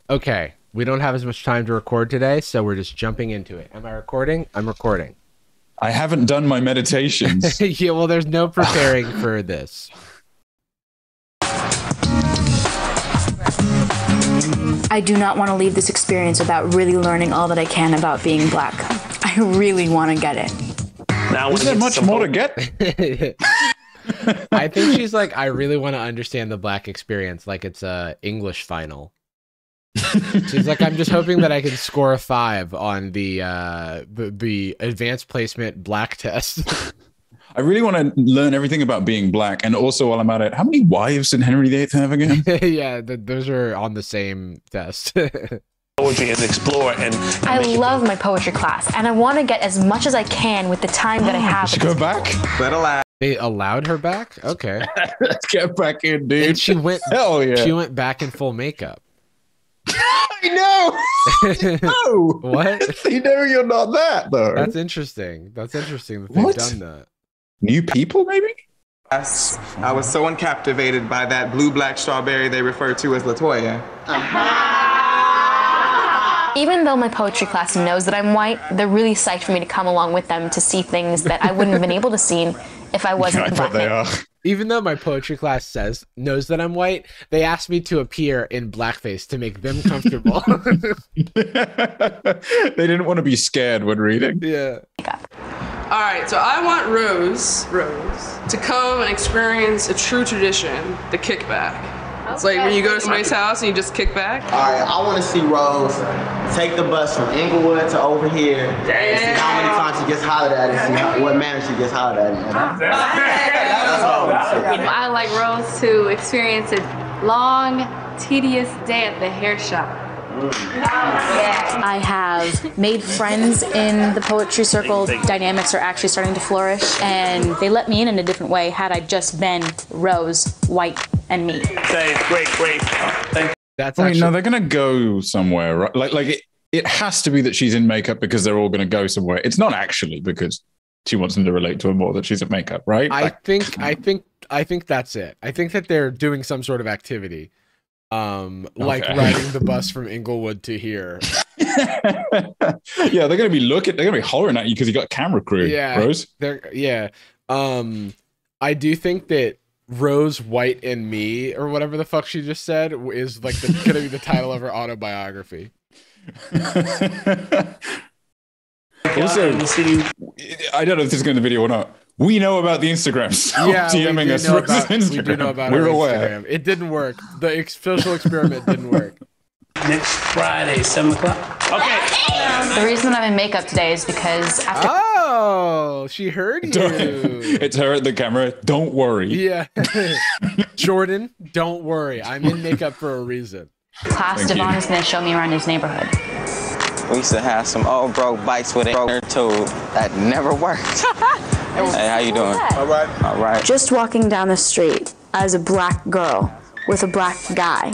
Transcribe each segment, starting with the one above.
Okay, we don't have as much time to record today, so we're just jumping into it. Am I recording? I'm recording. I haven't done my meditations. Yeah, well, there's no preparing for this. I do not want to leave this experience without really learning all that I can about being black. I really want to get it. Now, is there much more to get? I think she's like, I really want to understand the black experience, like it's a English final. She's like, I'm just hoping that I can score a 5 on the advanced placement black test. I really want to learn everything about being black, and also while I'm at it, how many wives did Henry VIII have again? Yeah, those are on the same test. Poetry and explore and I love my poetry class, and I want to get as much as I can with the time that I have. Should go back. They allowed her back? Okay. Let's get back in, dude. And she went. Hell yeah. She went back in full makeup. I know. No. What? They know you're not that though. That's interesting. That's interesting that they've What? done that. New people, maybe? Yes, I was so uncaptivated by that blue-black strawberry they refer to as Latoya. Even though my poetry class knows that I'm white, they're really psyched for me to come along with them to see things that I wouldn't have been able to see if I wasn't I black. bet they are. Even though my poetry class knows that I'm white, they asked me to appear in blackface to make them comfortable. They didn't want to be scared when reading. Yeah. All right, so I want Rose to come and experience a true tradition, the kickback. It's like when you go to somebody's house and you just kick back. All right, I want to see Rose take the bus from Inglewood to over here and see how many times she gets hollered at and see what manner she gets hollered at. That's all I want to see. I like Rose to experience a long, tedious day at the hair shop. I have made friends in the poetry circle. Dynamics are actually starting to flourish, and they let me in a different way had I just been Rose, white, and me. great. Thank you. That's I mean, actually, no, they're gonna go somewhere, right? Like it has to be that she's in makeup because they're all gonna go somewhere. It's not actually because she wants them to relate to her more that she's in makeup, right? I think that's it. I think that they're doing some sort of activity. Like Okay. riding the bus from Inglewood to here. Yeah, they're gonna be hollering at you because you got a camera crew. Yeah, Rose. I do think that Rose, White, and Me, or whatever the fuck she just said, is like gonna be the title of her autobiography. Also, I don't know if this is going to the video or not. We know about the Instagram. Stop DMing us. We do know about We're her aware. Instagram. It didn't work. The social experiment didn't work. Next Friday, 7 o'clock. Okay. The reason I'm in makeup today is because after Oh, she heard you. It's her at the camera. Don't worry. Yeah. Jordan, don't worry. I'm in makeup for a reason. class, Thank Devon you. is going to show me around his neighborhood. We used to have some old broke bikes with a broke tube that never worked. Hey, how you doing? All right. All right. Just walking down the street as a black girl with a black guy.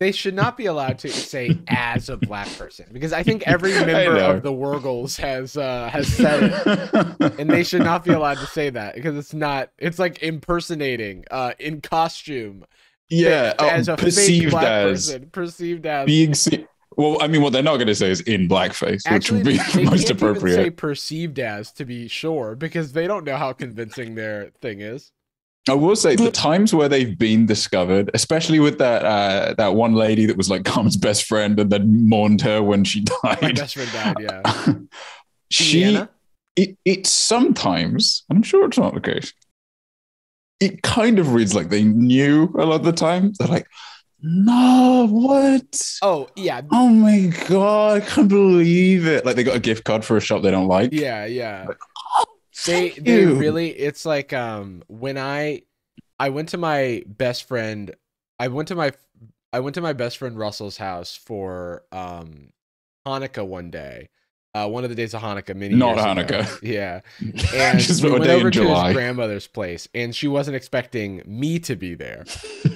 They should not be allowed to say as a black person, because I think every member know. of the Wurgles has said it, and they should not be allowed to say that because it's not. It's like impersonating in costume. Yeah, as a fake perceived black as person, perceived as being. Well, I mean, what they're not going to say is in blackface, actually, which would be they most can't even say appropriate. perceived as, to be sure, because they don't know how convincing their thing is. I will say the times where they've been discovered, especially with that one lady that was like Carmen's best friend and then mourned her when she My died. best friend died. Yeah, she Indiana? it sometimes, I'm sure it's not the case. It kind of reads like they knew a lot of the time. They're like, no, what? Oh yeah, Oh my god, I can't believe it. Like they got a gift card for a shop they don't like. yeah. They you. really, it's like when I went to my best friend I went to my best friend Russell's house for Hanukkah one day. One of the days of Hanukkah many Not years Hanukkah. ago. Yeah. And Just we a went day in over to July. his grandmother's place, and she wasn't expecting me to be there.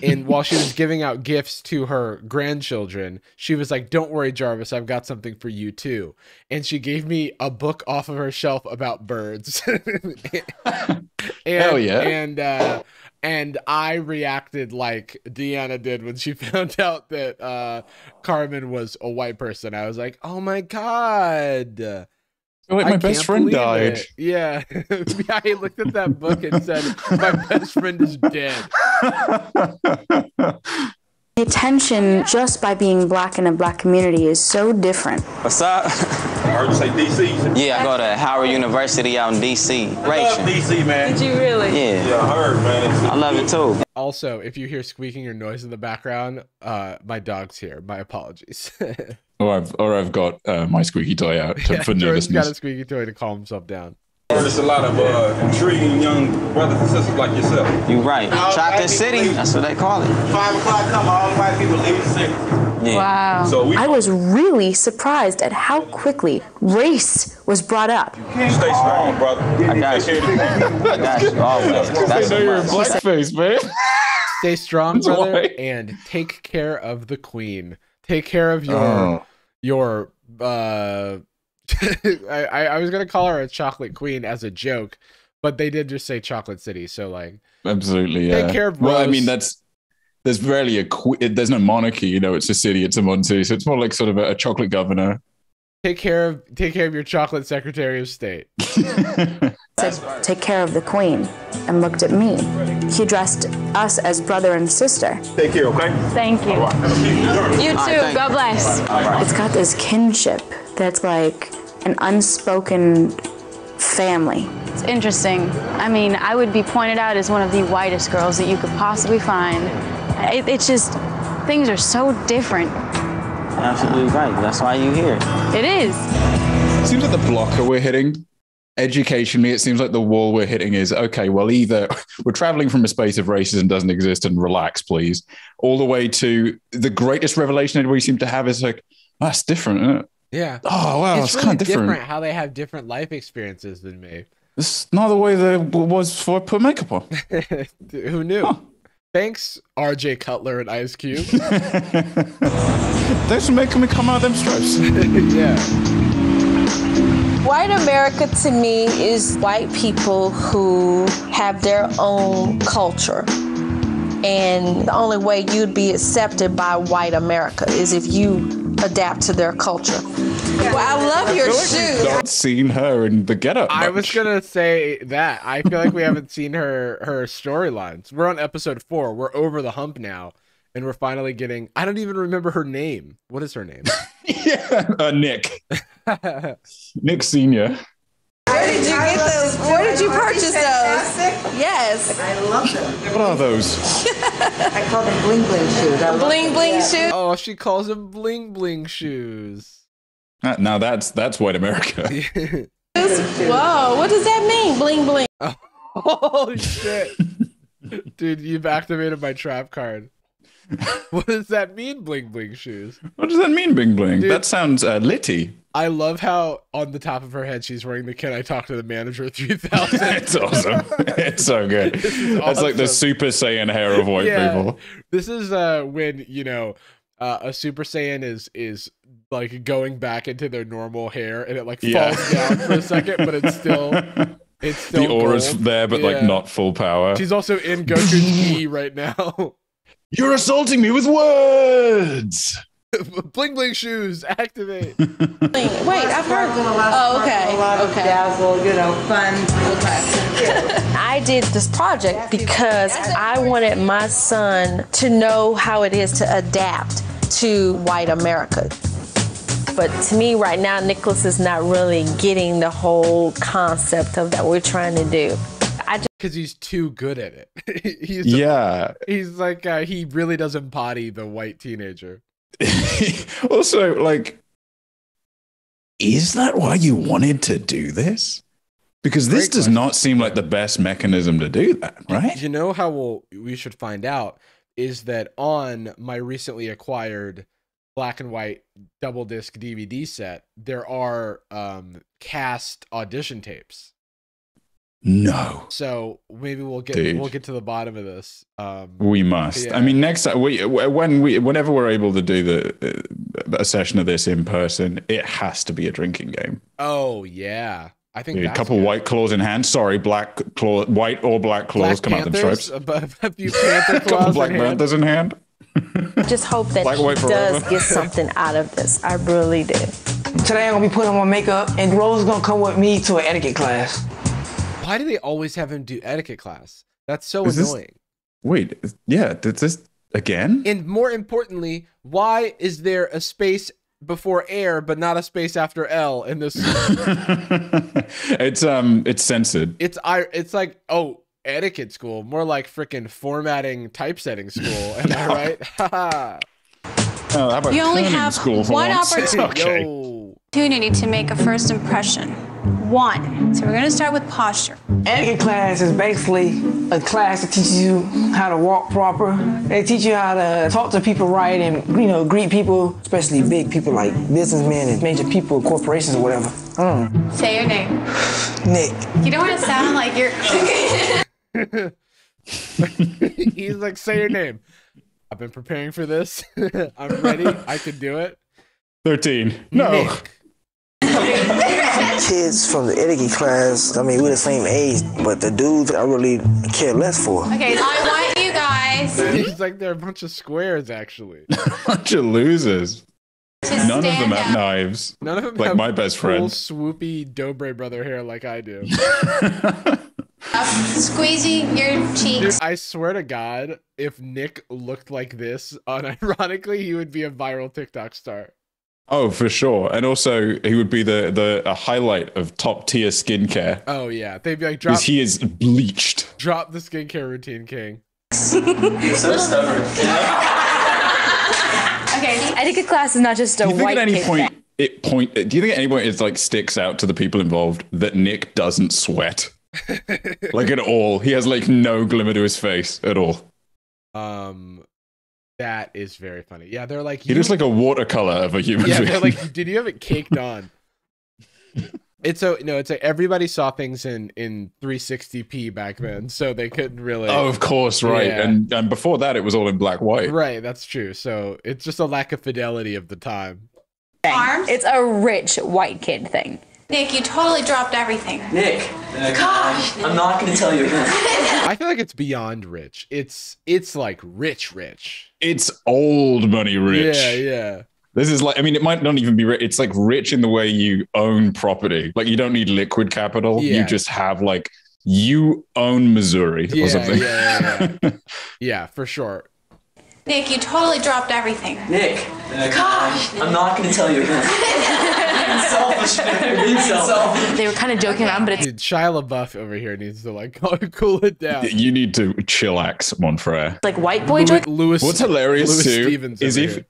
And while she was giving out gifts to her grandchildren, she was like, "Don't worry, Jarvis, I've got something for you too." And she gave me a book off of her shelf about birds. And, Hell yeah. And And I reacted like Deanna did when she found out that Carmen was a white person. I was like, "Oh my god!" Like my best friend died. It. Yeah, I looked at that book and said, "My best friend is dead." Attention just by being black in a black community is so different. What's up? I heard you say DC. Yeah, I go to Howard University out in DC. I love DC, man. Did you really? Yeah. Yeah, I heard, man. I love it too. Also, if you hear squeaking or noise in the background, my dog's here. My apologies. Or I've got my squeaky toy out for Jordan's nervousness. got a squeaky toy to calm himself down. There's a lot of intriguing young brothers and sisters like yourself. You right. Chocolate City, that's what they call it. 5 o'clock come, all the white people leave the city. Yeah. Wow. So I was really surprised at how quickly race was brought up. stay strong, brother. I got you. I got you always. That's I know you're in a blackface, man. Stay strong, That's brother, why. and take care of the queen. Take care of your I was gonna call her a chocolate queen as a joke, but they did just say Chocolate City, so like Absolutely, yeah. take care of well, I Rose. mean, there's rarely there's no monarchy, you know. It's a city, it's a monarchy, so it's more like sort of a chocolate governor. take care of your chocolate Secretary of State. Said, take care of the queen, and looked at me. He addressed us as brother and sister. Take care, okay? Thank you. You too. God bless. It's got this kinship that's like an unspoken family. It's interesting. I mean, I would be pointed out as one of the whitest girls that you could possibly find. It's just, things are so different. Absolutely right. That's why you here. It is. Seems like the blocker we're hitting. Educationally, it seems like the wall we're hitting is, okay, well, either we're traveling from a space of racism doesn't exist and relax, please, all the way to the greatest revelation everybody seems to have is like, that's different, isn't it? Yeah. Oh, wow, it's really kind of different. how they have different life experiences than me. It's not the way that it was before I put makeup on. Who knew? Huh. Thanks, RJ Cutler and Ice Cube. Thanks for making me come out of them stripes. Yeah. White America to me is white people who have their own culture. And the only way you'd be accepted by white America is if you adapt to their culture. Well, I love your shoes. I've not seen her in the getup. I was gonna say that. I feel like we haven't seen her storylines. We're on episode 4. We're over the hump now, and we're finally getting. I don't even remember her name. What is her name? Yeah, Nick. Nick Senior. Where did you get those? Where did you purchase those? Yes. I love them. What are those? I call them bling bling shoes. Bling bling shoes. Oh, she calls them bling bling shoes. Now that's white America. Whoa, what does that mean? Bling bling. Oh shit. Dude, you've activated my trap card. What does that mean, bling bling shoes? What does that mean, bling bling? Dude, that sounds litty. I love how on the top of her head she's wearing the "Can I Talk to the Manager" 3000. It's awesome. It's so good. That's like the Super Saiyan hair of white people. This is when, you know, a Super Saiyan is like going back into their normal hair and it like falls down for a second, but it's still the aura's gold. there, but like not full power. She's also in Goku's gi right now. You're assaulting me with words. Bling bling shoes, activate. Wait, I've heard. Oh, okay. Dazzle, you know, fun. I did this project because I wanted my son to know how it is to adapt to white America. But to me right now, Nicholas is not really getting the whole concept of that we're trying to do. Because he's too good at it. He's like, he really does embody the white teenager. Also, like, is that why you wanted to do this? Because this does not seem like the best mechanism to do that, right? You know how we should find out is that on my recently acquired black and white double disc DVD set, there are cast audition tapes. No. So maybe we'll get to the bottom of this. We must. Yeah. I mean, next time whenever we're able to do a session of this in person, it has to be a drinking game. Oh yeah. I think a couple white claws in hand. Sorry, white or black claws come out them stripes. A few panther claws. Couple Black Panthers in hand. Just hope that Black, he white, does forever. get something out of this. I really do. Today I'm gonna be putting on my makeup, and Rose is gonna come with me to an etiquette class. Why do they always have him do etiquette class? That's so annoying. Wait, yeah, did this again? And more importantly, why is there a space before air but not a space after L in this? It's censored. It's like, oh, etiquette school, more like freaking formatting typesetting school. Am I right? Haha. Oh, how about You only turning have school for one once? opportunity to make a first impression. One. So we're going to start with posture. Etiquette class is basically a class that teaches you how to walk proper. They teach you how to talk to people right and, greet people, especially big people like businessmen and major people, corporations or whatever. Say your name. Nick. You don't want to sound like you're... He's like, say your name. I've been preparing for this. I'm ready. I can do it. 13. No. Nick. Kids from the etiquette class, I mean, we're the same age, but the dudes I really care less for. Okay, I want you guys He's like, they're a bunch of squares, actually. Bunch of losers. to None of them stand have up. knives. None of them like have my best cool, friend. swoopy Dobre brother hair like I do. Squeezing your cheeks. Dude, I swear to God, if Nick looked like this, unironically, he would be a viral TikTok star. Oh, for sure. And also, he would be a highlight of top tier skincare. Oh yeah, they'd be like, Because he is bleached. drop the skincare routine, king. You're so stubborn. Okay, etiquette class is not just a Do you think white at any kid point thing. do you think at any point it's like sticks out to the people involved that Nick doesn't sweat? Like at all. He has like no glimmer to his face at all. That is very funny. Yeah, they're like, He looks like a watercolor of a human being. they're like, did you have it caked on? It's like everybody saw things in 360p back then, so they couldn't really. Oh, of course, right. Yeah. And before that, it was all in black white. Right, that's true. So it's just a lack of fidelity of the time. Arms? It's a rich white kid thing. Nick, you totally dropped everything. Nick. Gosh. I'm not going to tell you again. I feel like it's beyond rich. It's like rich. It's old money rich. Yeah. This is like, I mean, it might not even be rich. It's like rich in the way you own property. Like you don't need liquid capital. Yeah. You just have like, you own Missouri or something. Yeah, for sure. Nick, you totally dropped everything. Nick. Gosh. I'm not going to tell you again. Being selfish, man. Being selfish. They were kind of joking around, but it's Dude, Shia LaBeouf over here needs to like cool it down. You need to chillax, mon frere. like white boy joke. Lewis. What's hilarious Lewis too Stevens is over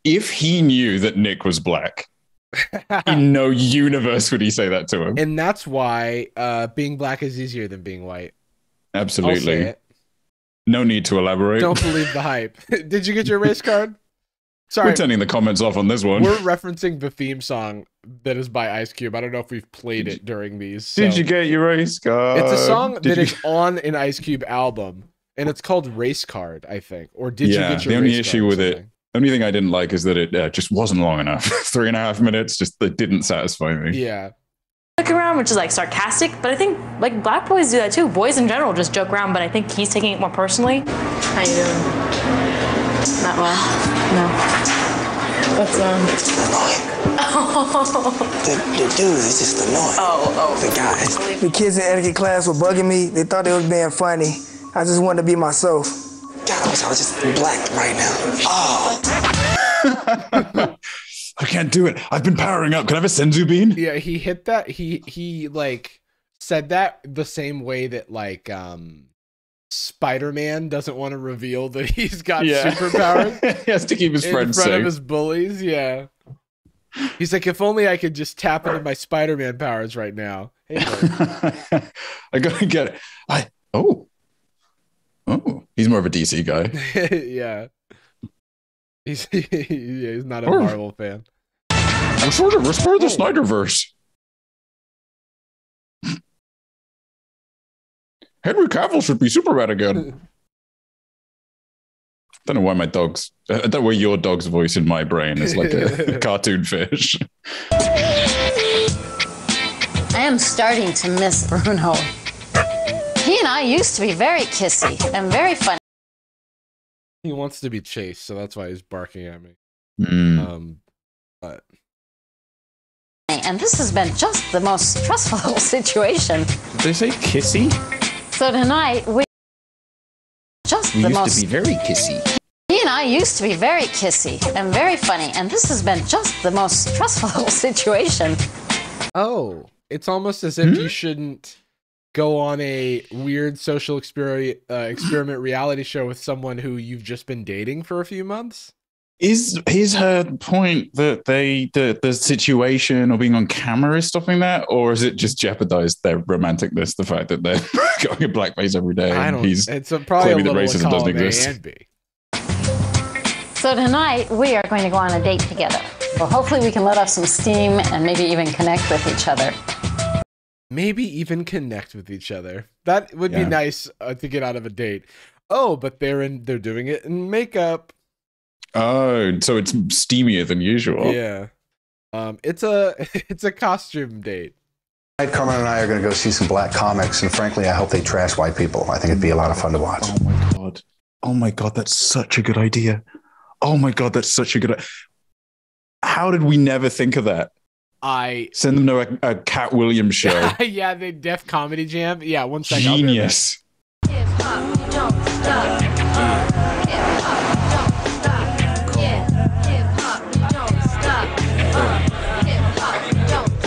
if he knew that Nick was black, in no universe would he say that to him. And that's why being black is easier than being white. I'll say Absolutely. it. No need to elaborate. Don't believe the hype. Did you get your race card? Sorry, We're turning the comments off on this one. we're referencing the theme song that is by Ice Cube. I don't know if we've played it during these. Did so- you get your race card? It's a song Did that you- is on an Ice Cube album, and it's called Race Card, I think. Or did you Yeah, get your the only race issue card or with it, something? only thing I didn't like is that it just wasn't long enough. 3.5 minutes, just that didn't satisfy me. Yeah. Joke around, which is like sarcastic, but I think like black boys do that too. Boys in general just joke around, but I think he's taking it more personally. How you doing? Not well. No. What's The dude is just annoying. The guys. The kids in etiquette class were bugging me. They thought they was being funny. I just wanted to be myself. God, I wish I was just black right now. Oh. I can't do it. I've been powering up. Can I have a senzu bean? Yeah, he hit that. He like said that the same way that like Spider-Man doesn't want to reveal that he's got superpowers. He has to keep his in friends front safe. of his bullies. Yeah. He's like, if only I could just tap into my Spider-Man powers right now. Hey, bud. I gotta get it. Oh, he's more of a DC guy. Yeah. He's not a Marvel fan. Restore the Snyderverse. Henry Cavill should be Superman again. Don't know why my dog's. I don't know why your dog's voice in my brain is like a cartoon fish. I am starting to miss Bruno. He and I used to be very kissy and very funny. He wants to be chased, so that's why he's barking at me. But And this has been just the most stressful little situation. Did they say kissy? So tonight we just We the used most. to be very kissy. He and I used to be very kissy and very funny, and this has been just the most stressful little situation. oh, it's almost as if you shouldn't go on a weird social experiment reality show with someone who you've just been dating for a few months. Is her point that the situation or being on camera is stopping that, or is it just jeopardized their romanticness? The fact that they're going in blackface every day. I don't. He's It's probably a claiming that little racism doesn't column A exist. and B. So tonight we are going to go on a date together. Well, hopefully we can let off some steam and maybe even connect with each other. Maybe even connect with each other. That would be Yeah. nice to get out of a date. Oh, but they're doing it in makeup. Oh, so it's steamier than usual. Yeah. It's a costume date. Tonight, Carmen and I are going to go see some black comics, and frankly, I hope they trash white people. I think it'd be a lot of fun to watch. Oh my god. Oh my god, that's such a good idea. Oh my god, that's such a good. How did we never think of that? Send them to a Cat Williams show. Yeah, the Def Comedy Jam. Yeah, one second. I'll be right back. Genius.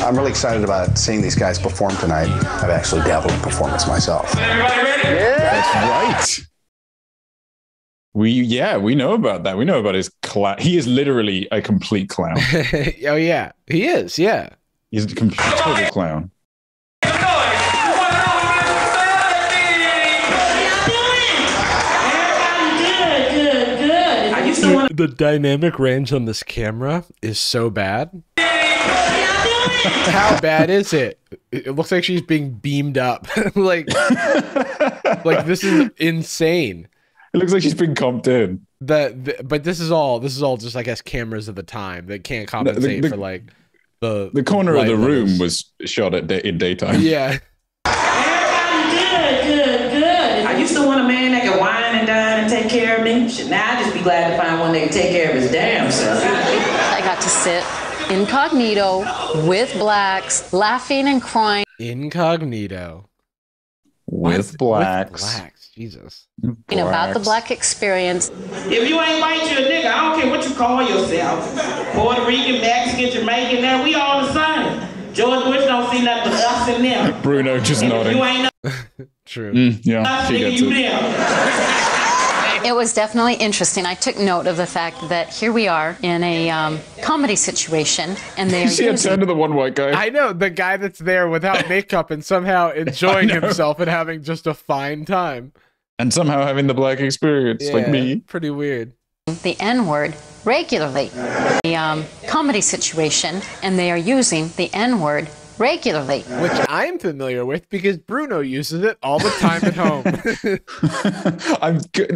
I'm really excited about seeing these guys perform tonight. I've actually dabbled in performance myself. That's right. We know about that. We know about his clown. He is literally a complete clown. Oh yeah, he is. Yeah, he's a total clown. The dynamic range on this camera is so bad. How bad is it? It looks like she's being beamed up. like this is insane. It looks like she's been comped in. But this is all just, I guess, cameras of the time that can't compensate for like the corner of the room was shot in daytime. Yeah. Good. I used to want a man that could wine and dine and take care of me. Shit, now I just be glad to find one that can take care of his damn self. I got to sit incognito with blacks, laughing and crying. Incognito. With blacks. With blacks. Jesus. About the black experience. If you ain't white, you a nigga. I don't care what you call yourself. Puerto Rican, Mexican, Jamaican, now we all the same. George Bush don't see nothing but us and them. Bruno just nodding. You ain't True. Yeah, she gets it. It was definitely interesting. I took note of the fact that here we are in a comedy situation, and they are You see a turn to the one white guy. I know, the guy that's there without makeup and somehow enjoying himself and having just a fine time. And somehow having the black experience, like me. Pretty weird. The N-word regularly. A comedy situation, and they are using the N-word regularly. Which I'm familiar with because Bruno uses it all the time at home.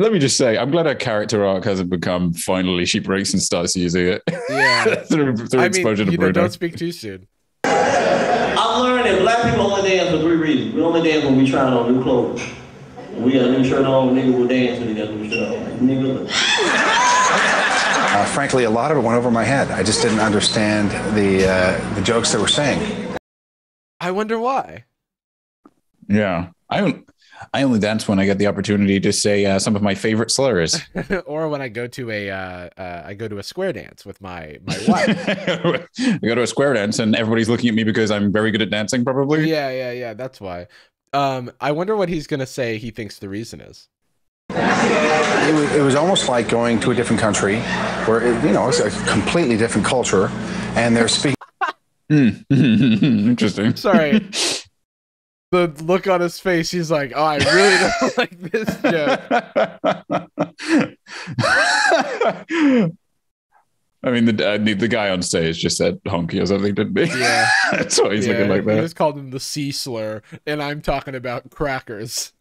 Let me just say, I'm glad our character arc hasn't become finally she breaks and starts using it. Yeah. through exposure to Bruno. Don't speak too soon. I learned that black people only dance for 3 reasons. We only dance when we trying on new clothes. When we got a new shirt on, nigga will dance when he got a new shirt on. Like, nigga. Frankly, a lot of it went over my head. I just didn't understand the jokes they were saying. I wonder why. Yeah. I only dance when I get the opportunity to say some of my favorite slurs. Or when I go to a square dance with my wife. I go to a square dance and everybody's looking at me because I'm very good at dancing, probably. Yeah. That's why. I wonder what he's gonna say. He thinks the reason is. It was almost like going to a different country, where it's a completely different culture, and they're speaking. Interesting. Sorry. The look on his face, he's like, "Oh, I really don't like this joke." I mean, the guy on stage just said honky or something, didn't he? Yeah. That's why he's looking like He that. just called him the C slur, and I'm talking about crackers.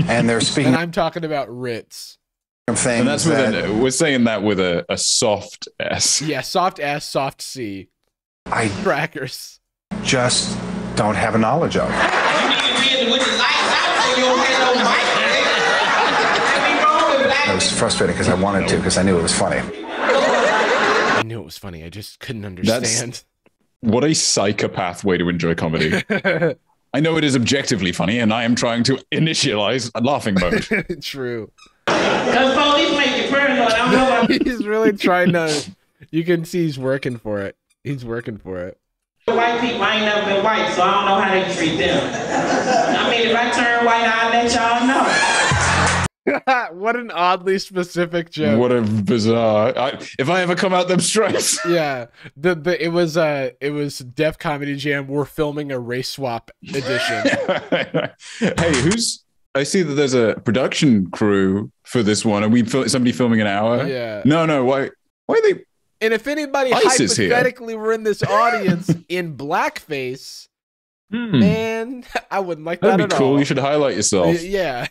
And they're speaking. And I'm talking about Ritz. Things and that's we're saying that with a soft S. Yeah, soft S, soft C. I crackers. Just don't have a knowledge of. You need to be with the lights out so you don't get no mic. I was frustrated because I wanted to, because I knew it was funny. I knew it was funny. I just couldn't understand. What a psychopath way to enjoy comedy. I know it is objectively funny, and I am trying to initialize a laughing mode. True. Because police make you paranoid. I don't know about He's really trying to. You can see he's working for it. He's working for it. white people. I ain't never been white, so I don't know how they treat them. I mean, if I turn white, I'll let y'all know. What an oddly specific joke. What a bizarre. If I ever come out them stripes. Yeah. It was Def Comedy Jam. We're filming a race swap edition. Hey, I see that there's a production crew for this one. Are we somebody filming an hour? Yeah. No. Why are they? And if anybody ISIS hypothetically were in this audience in blackface, man, I wouldn't like that That'd be at cool. all. You should highlight yourself. Yeah.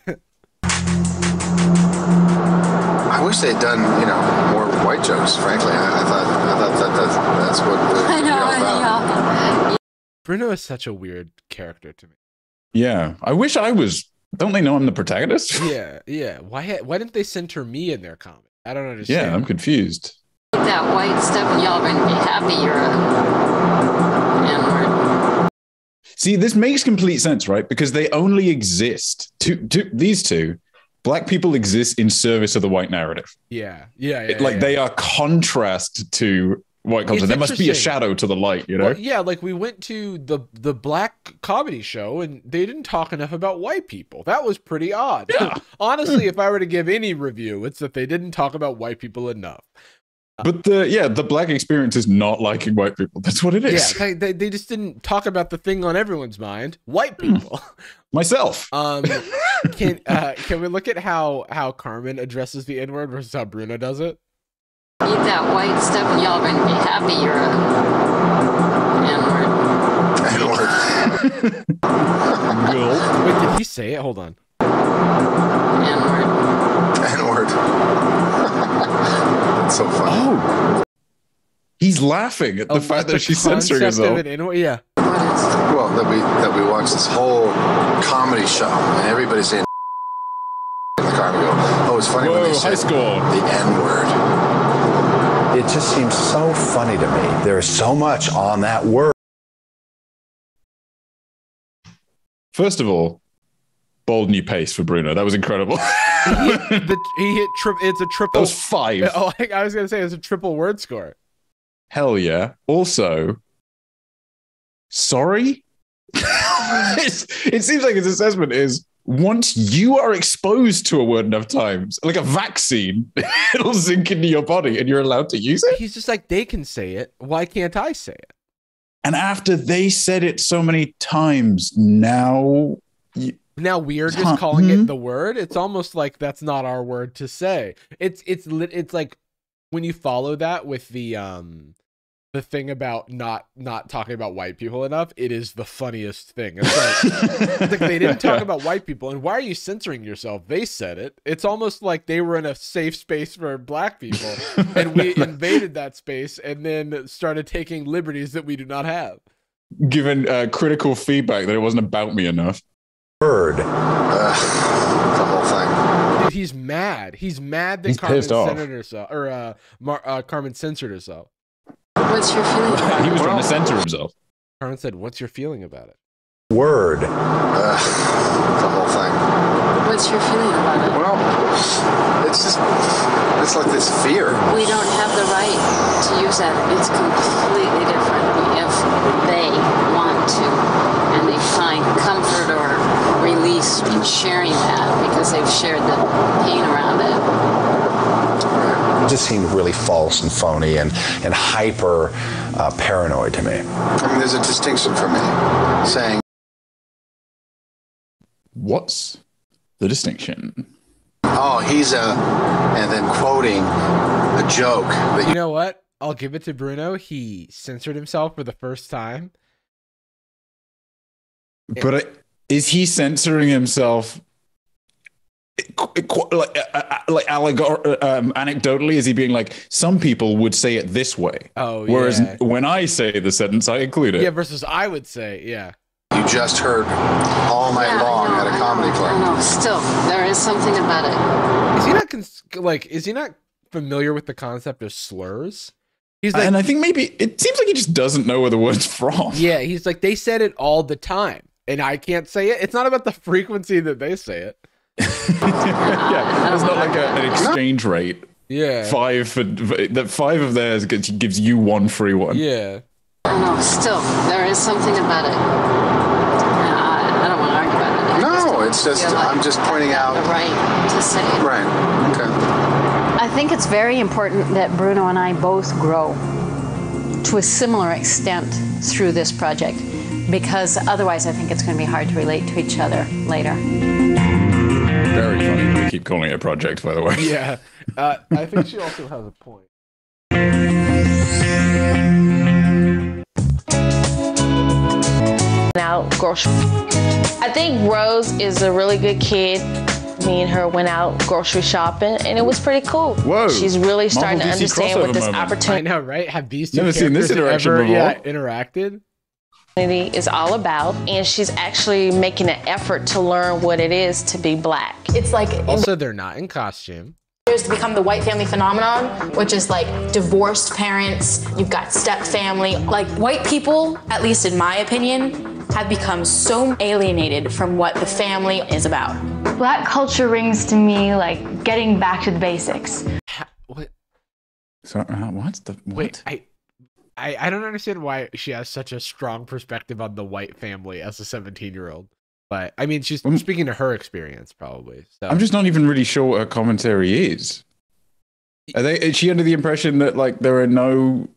I wish they'd done, more white jokes, frankly. I thought that's what I know. Bruno is such a weird character to me. Yeah. I wish I was. Don't they know I'm the protagonist? Yeah. Why didn't they center me in their comic? I don't understand. Yeah, I'm confused. That white stuff, and y'all are going to be happy you're a N-word. See, this makes complete sense, right? Because they only exist. These two, black people exist in service of the white narrative. Yeah. They are contrast to white culture. There must be a shadow to the light, you know? Well, yeah, like we went to the black comedy show and they didn't talk enough about white people. That was pretty odd. Yeah. Honestly, if I were to give any review, it's that they didn't talk about white people enough. But the black experience is not liking white people. That's what it is. Yeah, they just didn't talk about the thing on everyone's mind, white people. Myself. Can we look at how Carmen addresses the N-word versus how Bruno does it? Eat that white stuff, and y'all are going to be happy you're a N-word. N-word. Wait, did he say it? Hold on. N-word. N-word. That's so funny. Oh. He's laughing at the fact that she's censoring herself. Yeah. Well, that we watch this whole comedy show, and everybody's saying in the car. We go, oh, it's funny when they say the N-word. It just seems so funny to me. There is so much on that word. First of all, bold new pace for Bruno. That was incredible. It's a triple. That was 5. Oh, I was gonna say it's a triple word score. Hell yeah. Also, sorry. It seems like his assessment is once you are exposed to a word enough times, like a vaccine, it'll sink into your body and you're allowed to use it. He's just like, they can say it. Why can't I say it? And after they said it so many times, now we are just calling it the word. It's almost like that's not our word to say. It's like when you follow that with the thing about not talking about white people enough, it is the funniest thing. It's like they didn't talk about white people, and why are you censoring yourself? They said it. It's almost like they were in a safe space for black people, and we invaded that space and then started taking liberties that we do not have. Given critical feedback that it wasn't about me enough. Word. The whole thing. Dude, he's mad. He's mad that Carmen censored herself, or Carmen censored herself. What's your feeling about it? He was trying to censor himself. Carmen said, "What's your feeling about it?" Word. The whole thing. What's your feeling about it? Well, it's like this fear. We don't have the right to use that. It's completely different if they want to and they find comfort or release in sharing that because they've shared the pain around it. It just seemed really false and phony and hyper paranoid to me. I mean, there's a distinction for me saying. What's the distinction? Oh, and then quoting a joke. You know what? I'll give it to Bruno. He censored himself for the first time. But is he censoring himself? Anecdotally, is he being like, some people would say it this way? Oh, whereas when I say the sentence, I include it. Yeah, versus I would say, yeah. you just heard all night long at a comedy club. I know. Still, there is something about it. Is he not is he not familiar with the concept of slurs? He's like, and I think maybe it seems like he just doesn't know where the word's from. Yeah, he's like, they said it all the time, and I can't say it. It's not about the frequency that they say it. Yeah, there's not like an exchange rate. Yeah, 5 of theirs gives you 1 free one. Yeah. I know. Still, there is something about it. I don't want to argue about it. No, it's just I'm just pointing out the right to say it. Right. Okay. I think it's very important that Bruno and I both grow to a similar extent through this project, because otherwise I think it's going to be hard to relate to each other later. Very funny that we keep calling it a project, by the way. Yeah. I think she also has a point. Out grocery. I think Rose is a really good kid. Me and her went out grocery shopping, and it was pretty cool. Whoa! She's really starting to understand what this opportunity. I know, right? Have these two never seen this interaction ever, before? Interacted? Is all about, and she's actually making an effort to learn what it is to be black. It's like also they're not in costume. There's become the white family phenomenon, which is like divorced parents, you've got step family. Like white people, at least in my opinion, have become so alienated from what the family is about. Black culture rings to me like getting back to the basics. What? So what's the what? Wait, I don't understand why she has such a strong perspective on the white family as a 17-year-old. But I mean, she's speaking to her experience, probably. So. I'm just not even really sure what her commentary is. Is she under the impression that like there are no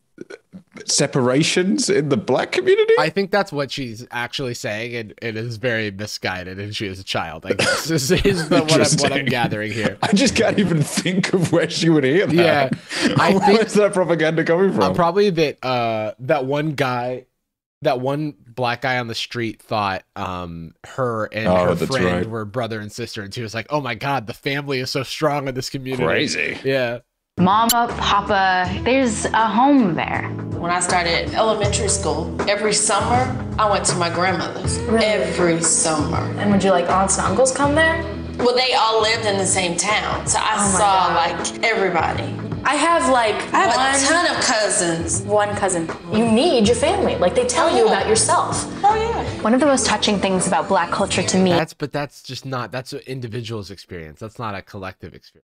separations in the black community? I think that's what she's actually saying, and it is very misguided, and she is a child. I guess this is what I'm gathering here. I just can't even think of where she would hear that. Yeah, where's that propaganda coming from? Probably that that one black guy on the street thought her and her friend were brother and sister, and she was like, "Oh my god, the family is so strong in this community." Crazy. Yeah. Mama, Papa, there's a home there. When I started elementary school, every summer I went to my grandmother's. Really? Every summer. And would you like aunts and uncles come there? Well, they all lived in the same town, so I saw like everybody. I have a ton of cousins. One cousin. You need your family. Like they tell you about yourself. Oh yeah. One of the most touching things about black culture to me. That's just not. That's an individual's experience. That's not a collective experience.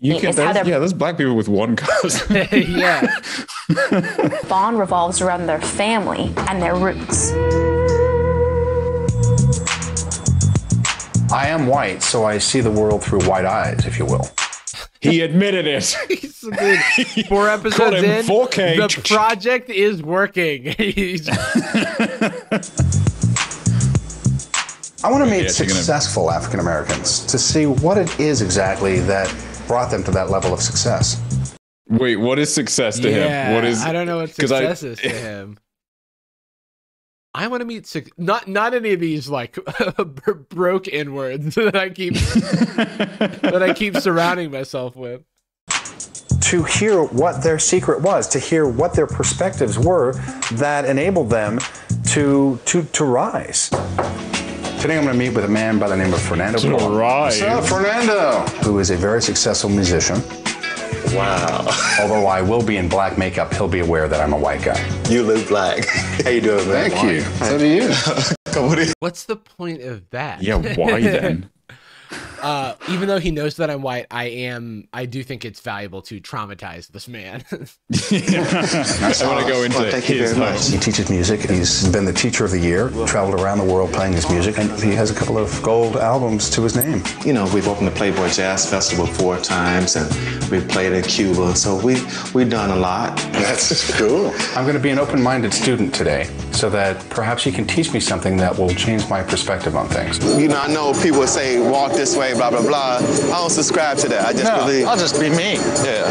There's black people with one cousin. Yeah. Bond revolves around their family and their roots. I am white, so I see the world through white eyes, if you will. He admitted it. Dude, 4 episodes in, 4K. The project is working. I want to meet successful African Americans to see what it is exactly that brought them to that level of success. Wait, what is success to him? What is? I don't know what success is to him. I want to meet not any of these like broke inwards that I keep surrounding myself with. To hear what their secret was, to hear what their perspectives were that enabled them to rise. Today I'm going to meet with a man by the name of Fernando. What's up, Fernando? Who is a very successful musician. Wow. Although I will be in black makeup, he'll be aware that I'm a white guy. You look black. How you doing, man? Thank you. So do you. What's the point of that? Yeah, why then? Even though he knows that I'm white, I do think it's valuable to traumatize this man. I want to go into his life. He teaches music. He's been the teacher of the year, traveled around the world playing his music, and he has a couple of gold albums to his name. You know, we've opened the Playboy Jazz Festival 4 times, and we've played in Cuba, so we've done a lot. That's cool. I'm going to be an open-minded student today, so that perhaps he can teach me something that will change my perspective on things. You know, I know people say, walk this way, blah, blah, blah. I don't subscribe to that. I just believe. I'll just be me. Yeah.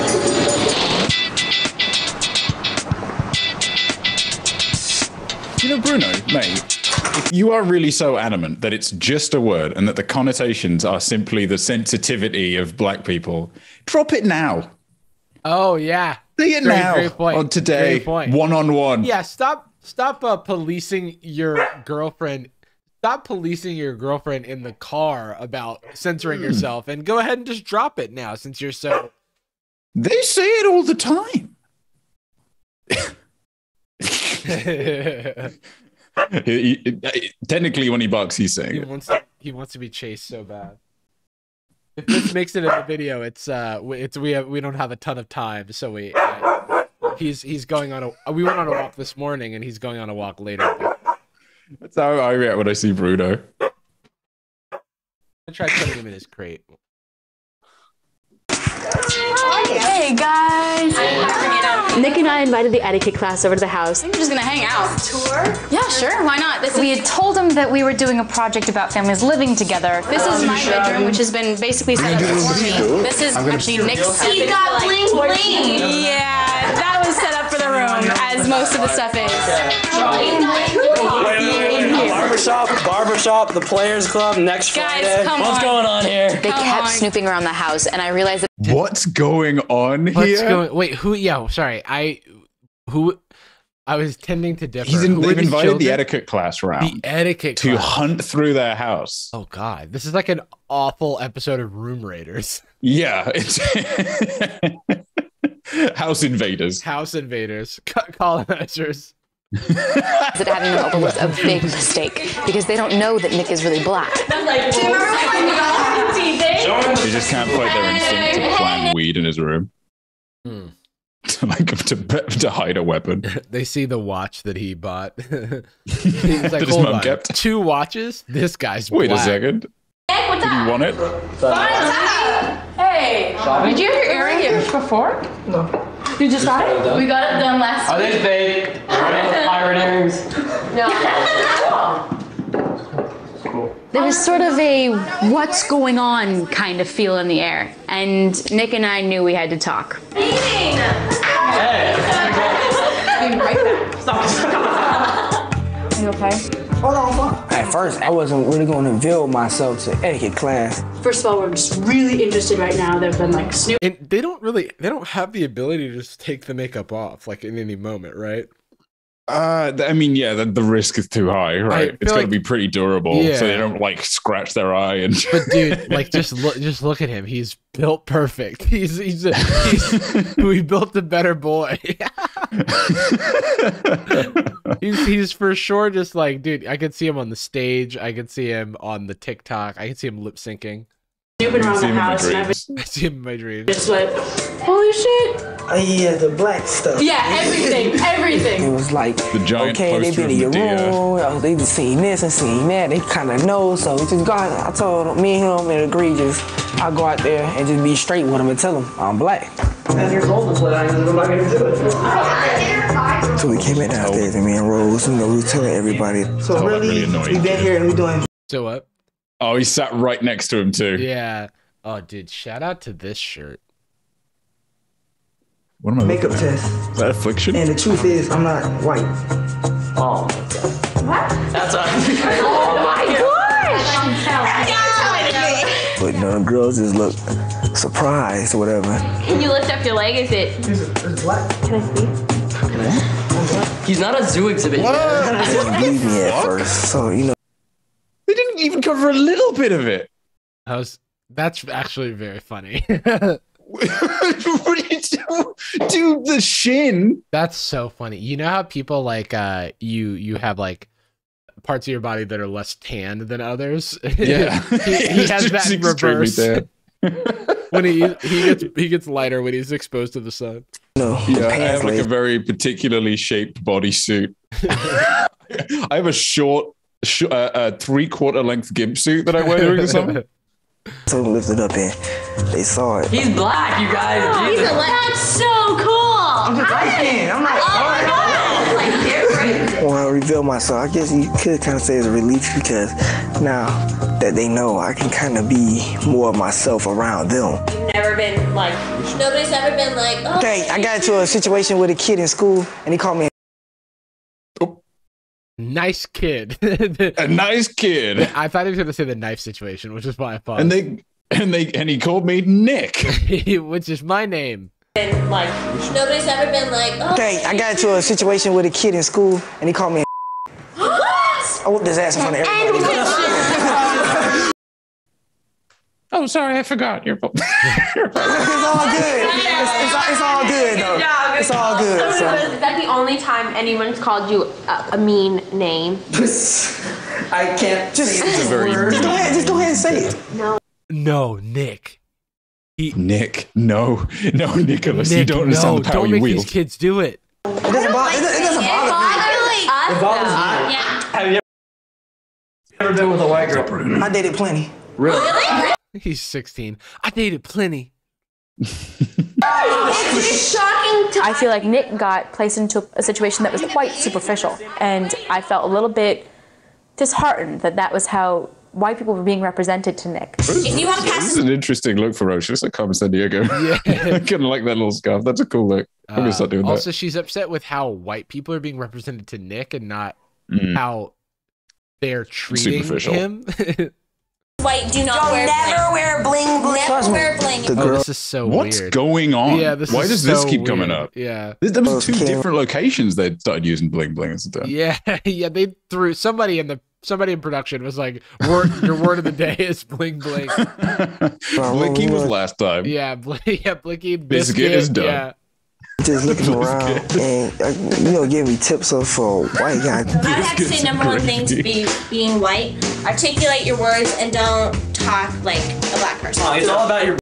You know, Bruno, mate, if you are really so adamant that it's just a word and that the connotations are simply the sensitivity of black people, drop it now. Oh yeah. See it now. Great point. On today, Great point. one-on-one. Yeah, stop policing your girlfriend. Stop policing your girlfriend in the car about censoring yourself, and go ahead and just drop it now since you're so. They say it all the time. Technically, when he bucks, he's saying he wants to be chased so bad. If this makes it in the video, we don't have a ton of time, so he's going on a. We went on a walk this morning, and he's going on a walk later. That's how I react when I see Bruno. I tried putting him in his crate. Hey guys! Nick and I invited the etiquette class over to the house. I think we're just gonna hang out. Tour? Yeah, sure. Why not? We had told them that we were doing a project about families living together. This is my bedroom, which has been basically set up for me. This is actually Nick's. He got bling bling. Yeah, that was set up for the room, as most of the stuff is. Barbershop, the Players Club next Friday. What's going on here? They kept snooping around the house, and I realized that. What's going on here? Wait, who? Yeah, sorry. I was tending to differ. They've invited the etiquette class round. The etiquette to class. hunt through their house. Oh God, this is like an awful episode of Room Raiders. Yeah, it's house invaders. House invaders, colonizers. That having them over was a big mistake because they don't know that Nick is really black. They just can't fight their instinct to plant weed in his room. To hide a weapon. They see the watch that he bought. He's like, his hold mom on, kept. 2 watches? This guy's Wait black. a second. Hey, what's Did you want it? Hey, did you have your earrings before? No. You just got it? We got it done last week. Are they fake? Pirate earrings? No. There was sort of a what's going on kind of feel in the air, and Nick and I knew we had to talk. Hey. You okay? Hold on. At first, I wasn't really going to reveal myself to etiquette class. First of all, we're just really interested right now. They've been like snoop. And they don't have the ability to just take the makeup off like in any moment, right? I mean, yeah, the risk is too high, right? It's got to be pretty durable, so they don't like scratch their eye and. But dude, like just look at him. He's built perfect. He's we built a better boy. he's for sure just like, dude. I could see him on the stage. I could see him on the TikTok. I could see him lip syncing. Snooping around the house. I see him in my dreams. Just like, holy shit. Yeah, the black stuff. Yeah, everything. It was like, the giant okay, they been in your room. They just seen this and seen that. They kind of know, so we just go out. I told me and him and agreed I'll go out there and just be straight with him and tell him I'm black. And you're told us what I'm not going to do it. So we came in downstairs and me and Rose, we were telling everybody. So really we been here and we doing. So what? Oh, he sat right next to him too. Yeah. Oh, dude, shout out to this shirt. What am I makeup test. Is that affliction? And the truth is, I'm not white. Oh. What? That's a. Oh my gosh! But the girls just look surprised or whatever. Can you lift up your leg? Is it? It's black. Can I see? He's not a zoo exhibit. They didn't believe me at first, so you know. They didn't even cover a little bit of it. That's actually very funny. What did you do? The shin. That's so funny. You know how people like you have like parts of your body that are less tanned than others. Yeah, he has that in reverse. When he gets lighter when he's exposed to the sun. No, yeah, I have like a very particularly shaped bodysuit. I have a short, 3/4 length gimp suit that I wear during the summer. So lifted up and they saw it. He's black, you guys. Oh, that's so cool. I'm just light-skinned. I'm not. Oh my god, like different. When I reveal myself, I guess you could kind of say it's a relief because now that they know, I can kind of be more of myself around them. You've never been like, nobody's ever been like, oh. Okay, I got into a situation with a kid in school and he called me. Nice kid. A nice kid. I thought he was gonna say the knife situation, which is why I thought. And he called me Nick, which is my name. Like, nobody's ever been like, oh. Okay, I got into a situation with a kid in school, and he called me a I whooped his ass in front of everybody. Oh, sorry, I forgot. It's all good. It's all good, though. It's all good. So. Is that the only time anyone's called you a mean name? I can't just say the word. Just go ahead and say it. No, Nick. Nick, no, Nicholas, Nick, you don't understand the power don't you make wield. these kids do it. It doesn't bother me. It bothers me. Yeah. Have you ever been with a white girl? I dated plenty. Really? He's 16. I dated plenty. It's shocking to I feel like Nick got placed into a situation that was quite superficial, and I felt a little bit disheartened that was how white people were being represented to Nick. This is an interesting look for Roche. It's like Carmen San Diego. Yeah. I kind of like that little scarf. That's a cool look. I'm going to start doing also, that. she's upset with how white people are being represented to Nick and not how they're treating him. White do not wear bling. Never wear bling. This is so What's weird. going on? Yeah, Why does this keep coming up? Yeah. There was two different locations they started using bling bling at the time. Yeah, yeah. They threw somebody in production was like, your word of the day is bling bling. Blicky was last time. Yeah, Blicky. Biscuit is done. Yeah. Just looking around and give me tips of white guy. I have to say number one thing to being white: articulate your words and don't talk like a black person. Oh, it's all about your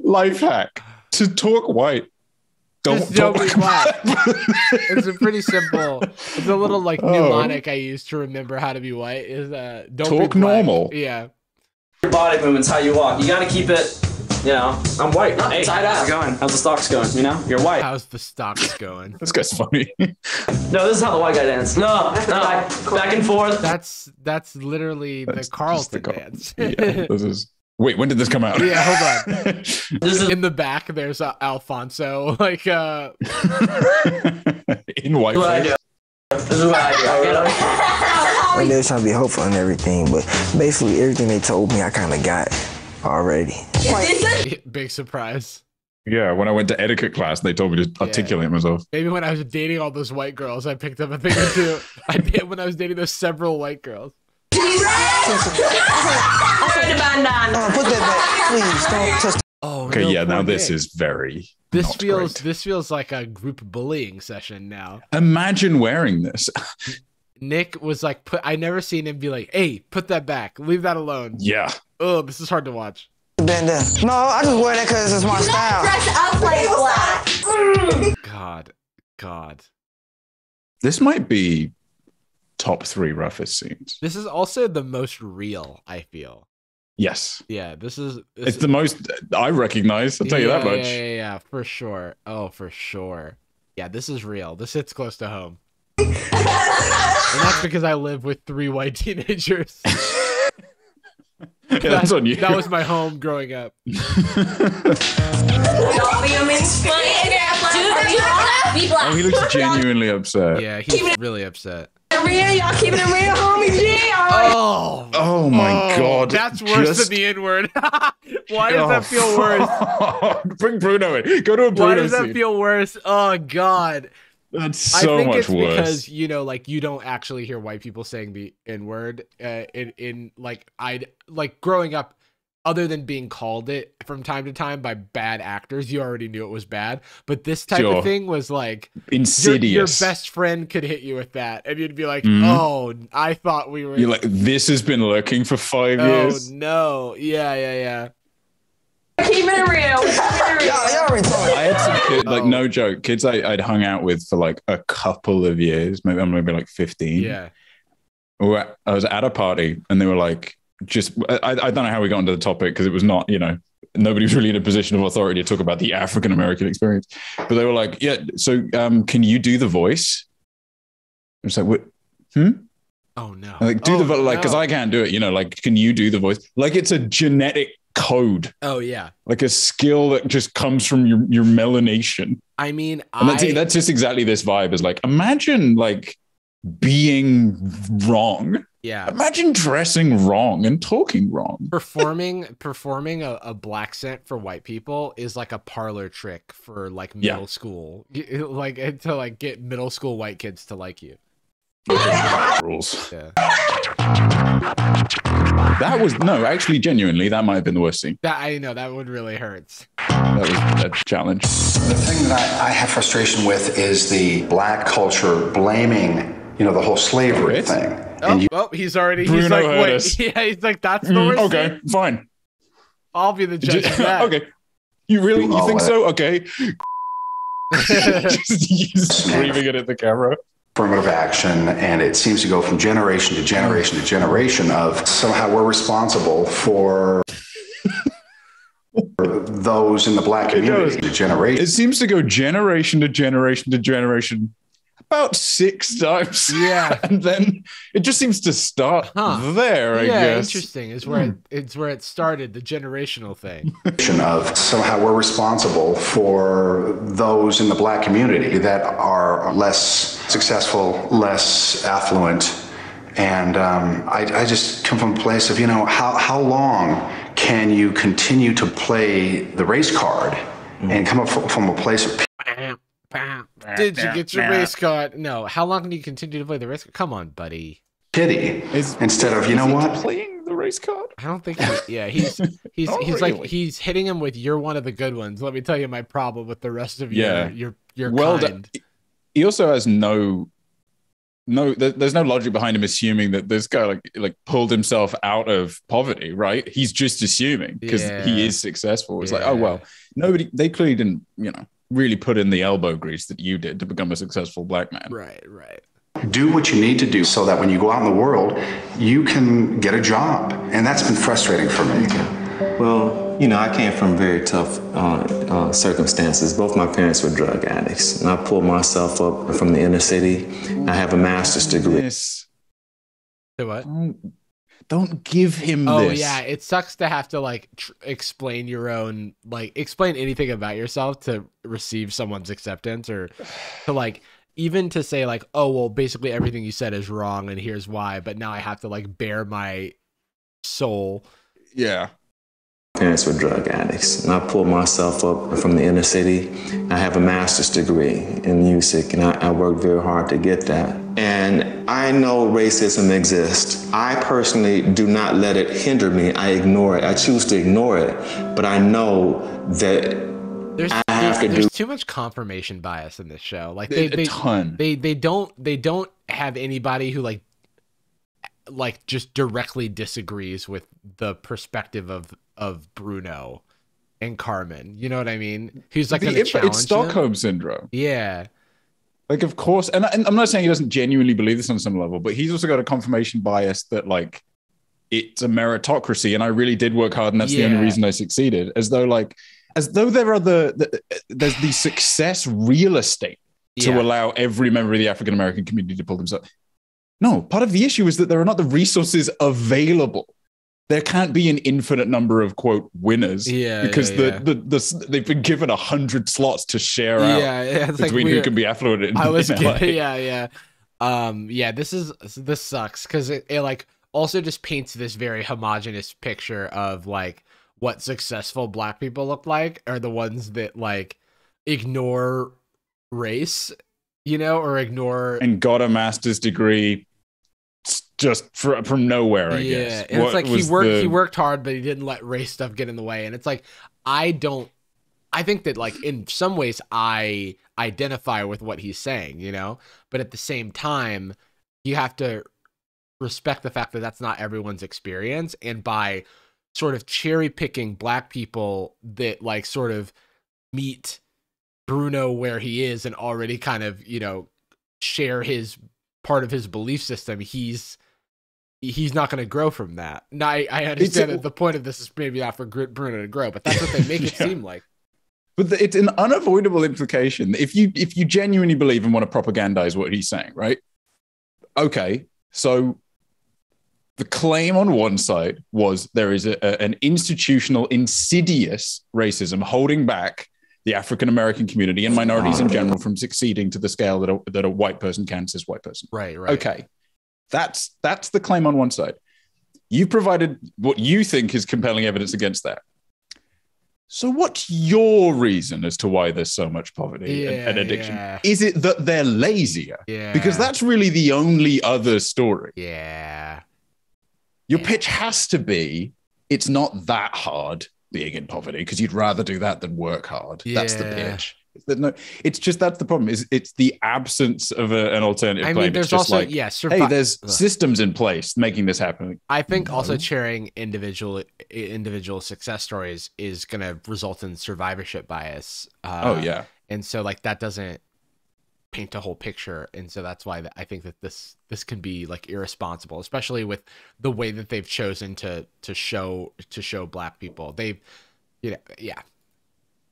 life hack to talk white. Don't be white. It's a pretty simple. It's a little like mnemonic I use to remember how to be white. Is don't talk be normal. Yeah. Your body movements, how you walk. You got to keep it. You know, I'm white. Hey, inside how's out. it going? How's the stocks going? You know, you're white. How's the stocks going? This guy's funny. No, this is how the white guy dance. No, back and forth. That's literally the Carlton dance. Yeah, this is. Wait, when did this come out? Yeah, hold on. This is in the back. There's Alfonso, like in white. This is what I do. And they were trying to be hopeful and everything, but basically everything they told me I kind of got already. Big surprise. Yeah, when I went to etiquette class, they told me to articulate myself. Maybe when I was dating all those white girls, I picked up a thing or two. I did when I was dating those several white girls. Put that back, please. Don't touch. Oh, okay, no, yeah. Now poor this Nick. is very. This great. feels like a group bullying session now. Imagine wearing this. Nick was like, I never seen him be like, "Hey, put that back. Leave that alone." Yeah. Oh, this is hard to watch. Bandana. No, I just wear that because it's my style. Dress up like black. God. This might be top 3 roughest scenes. This is also the most real, I feel. Yes. Yeah, it's the most I recognize. I'll tell you that much. Yeah, for sure. Oh, for sure. Yeah, this is real. This hits close to home. And that's because I live with 3 white teenagers. Yeah, that's on you. That was my home growing up. Don't be a mean Oh, he looks genuinely upset. Yeah, he's really upset. Y'all keeping it real, homies. Yeah. Oh my God. That's worse than the N-word. Why does that feel worse? Bring Bruno in. Go to a Bruno Why does that scene. feel worse? Oh God. That's so much it's worse. Because like you don't actually hear white people saying the N-word in like growing up. Other than being called it from time to time by bad actors, you already knew it was bad. But this type of thing was like insidious. Your best friend could hit you with that, and you'd be like, "Oh, I thought we were." You're like, this has been lurking for 5 years. Oh no! Yeah. Keeping it real. I had some kids, like no joke, kids I'd hung out with for like a couple of years, maybe like 15. Yeah. I was at a party and they were like, I don't know how we got into the topic because it was not, nobody was really in a position of authority to talk about the African American experience. But they were like, yeah, so can you do the voice? I was like, what? Oh no! I'm like, because I can't do it. Like, can you do the voice? Like, it's a genetic code. Oh yeah, like a skill that just comes from your melanation. I mean, and that's just exactly this vibe. Is like, imagine like being wrong. Yeah. Imagine dressing wrong and talking wrong. Performing a black scent for white people is like a parlor trick for like middle school. Like to like get middle school white kids to like you. Rules. Yeah. That was actually genuinely that might have been the worst scene. That I know that one really hurts. That was a challenge. The thing that I have frustration with is the black culture blaming, the whole slavery thing. He's already. Bruno he's like, heard wait, us. yeah, he's like, that's the worst. Okay, scene? fine. I'll be the judge of that. Okay, you think so? Okay. Just screaming it at the camera. Affirmative action, and it seems to go from generation to generation to generation of somehow we're responsible for those in the black community. It seems to go generation to generation to generation about 6 times. Yeah. And then it just seems to start there, I guess. Interesting. It's where it started, the generational thing. Of somehow we're responsible for those in the black community that are less successful, less affluent. And I just come from a place of, how long can you continue to play the race card and come up from a place of Did you get your race card? No. How long can you continue to play the race card? Come on, buddy. pity instead of, you know what? Playing the race card? I don't think he's really. like he's hitting him with you're one of the good ones. Let me tell you my problem with the rest of your well kind. He also has there's no logic behind him assuming that this guy like pulled himself out of poverty, right? He's just assuming because he is successful. It's like, oh well, they clearly didn't, really put in the elbow grease that you did to become a successful black man. Right. Do what you need to do so that when you go out in the world, you can get a job. And that's been frustrating for me. Well, I came from very tough circumstances. Both my parents were drug addicts, and I pulled myself up from the inner city. I have a master's degree. Yes. So what? Don't give him this. Oh yeah, it sucks to have to explain your own, explain anything about yourself to receive someone's acceptance, or to even to say oh well, basically everything you said is wrong and here's why, but now I have to bare my soul. Yeah. Parents were drug addicts, and I pulled myself up from the inner city. I have a master's degree in music, and I worked very hard to get that. And I know racism exists. I personally do not let it hinder me. I ignore it. I choose to ignore it, but I know that there's too much confirmation bias in this show. A ton. They don't have anybody who just directly disagrees with the perspective of Bruno and Carmen. You know what I mean? He's it's Stockholm syndrome. Yeah. Of course, and I'm not saying he doesn't genuinely believe this on some level, but he's also got a confirmation bias that it's a meritocracy, and I really did work hard, and that's the only reason I succeeded. As though there are there's the success real estate to allow every member of the African American community to pull themselves. No, part of the issue is that there are not the resources available. There can't be an infinite number of quote winners because they've been given 100 slots to share out between who can be affluent in LA. This sucks because it also just paints this very homogenous picture of what successful black people look like are the ones that ignore race, or ignore and got a master's degree just from nowhere, I guess. And it's he worked hard, but he didn't let race stuff get in the way. And it's I think that in some ways I identify with what he's saying, but at the same time, you have to respect the fact that that's not everyone's experience. And by sort of cherry picking black people that sort of meet Bruno where he is and already kind of, share his part of his belief system, he's not going to grow from that. Now, I understand that the point of this is maybe not for Bruno to grow, but that's what they make it seem like. But it's an unavoidable implication. If you genuinely believe and want to propagandize what he's saying, right? Okay, so the claim on one side was there is an institutional, insidious racism holding back the African American community and minorities in general from succeeding to the scale that a white person can, cis white person. Right. Okay. That's the claim on one side. You provided what you think is compelling evidence against that. So what's your reason as to why there's so much poverty and addiction? Yeah. Is it that they're lazier? Yeah. Because that's really the only other story. Yeah. Your pitch has to be, it's not that hard being in poverty, because you'd rather do that than work hard. That's the pitch. It's just, that's the problem. It's the absence of an alternative claim. There's it's just also, like, hey, there's systems in place making this happen. I think also sharing individual success stories is going to result in survivorship bias. And so like that doesn't paint a whole picture, and so that's why I think that this can be like irresponsible, especially with the way that they've chosen to show Black people. They've,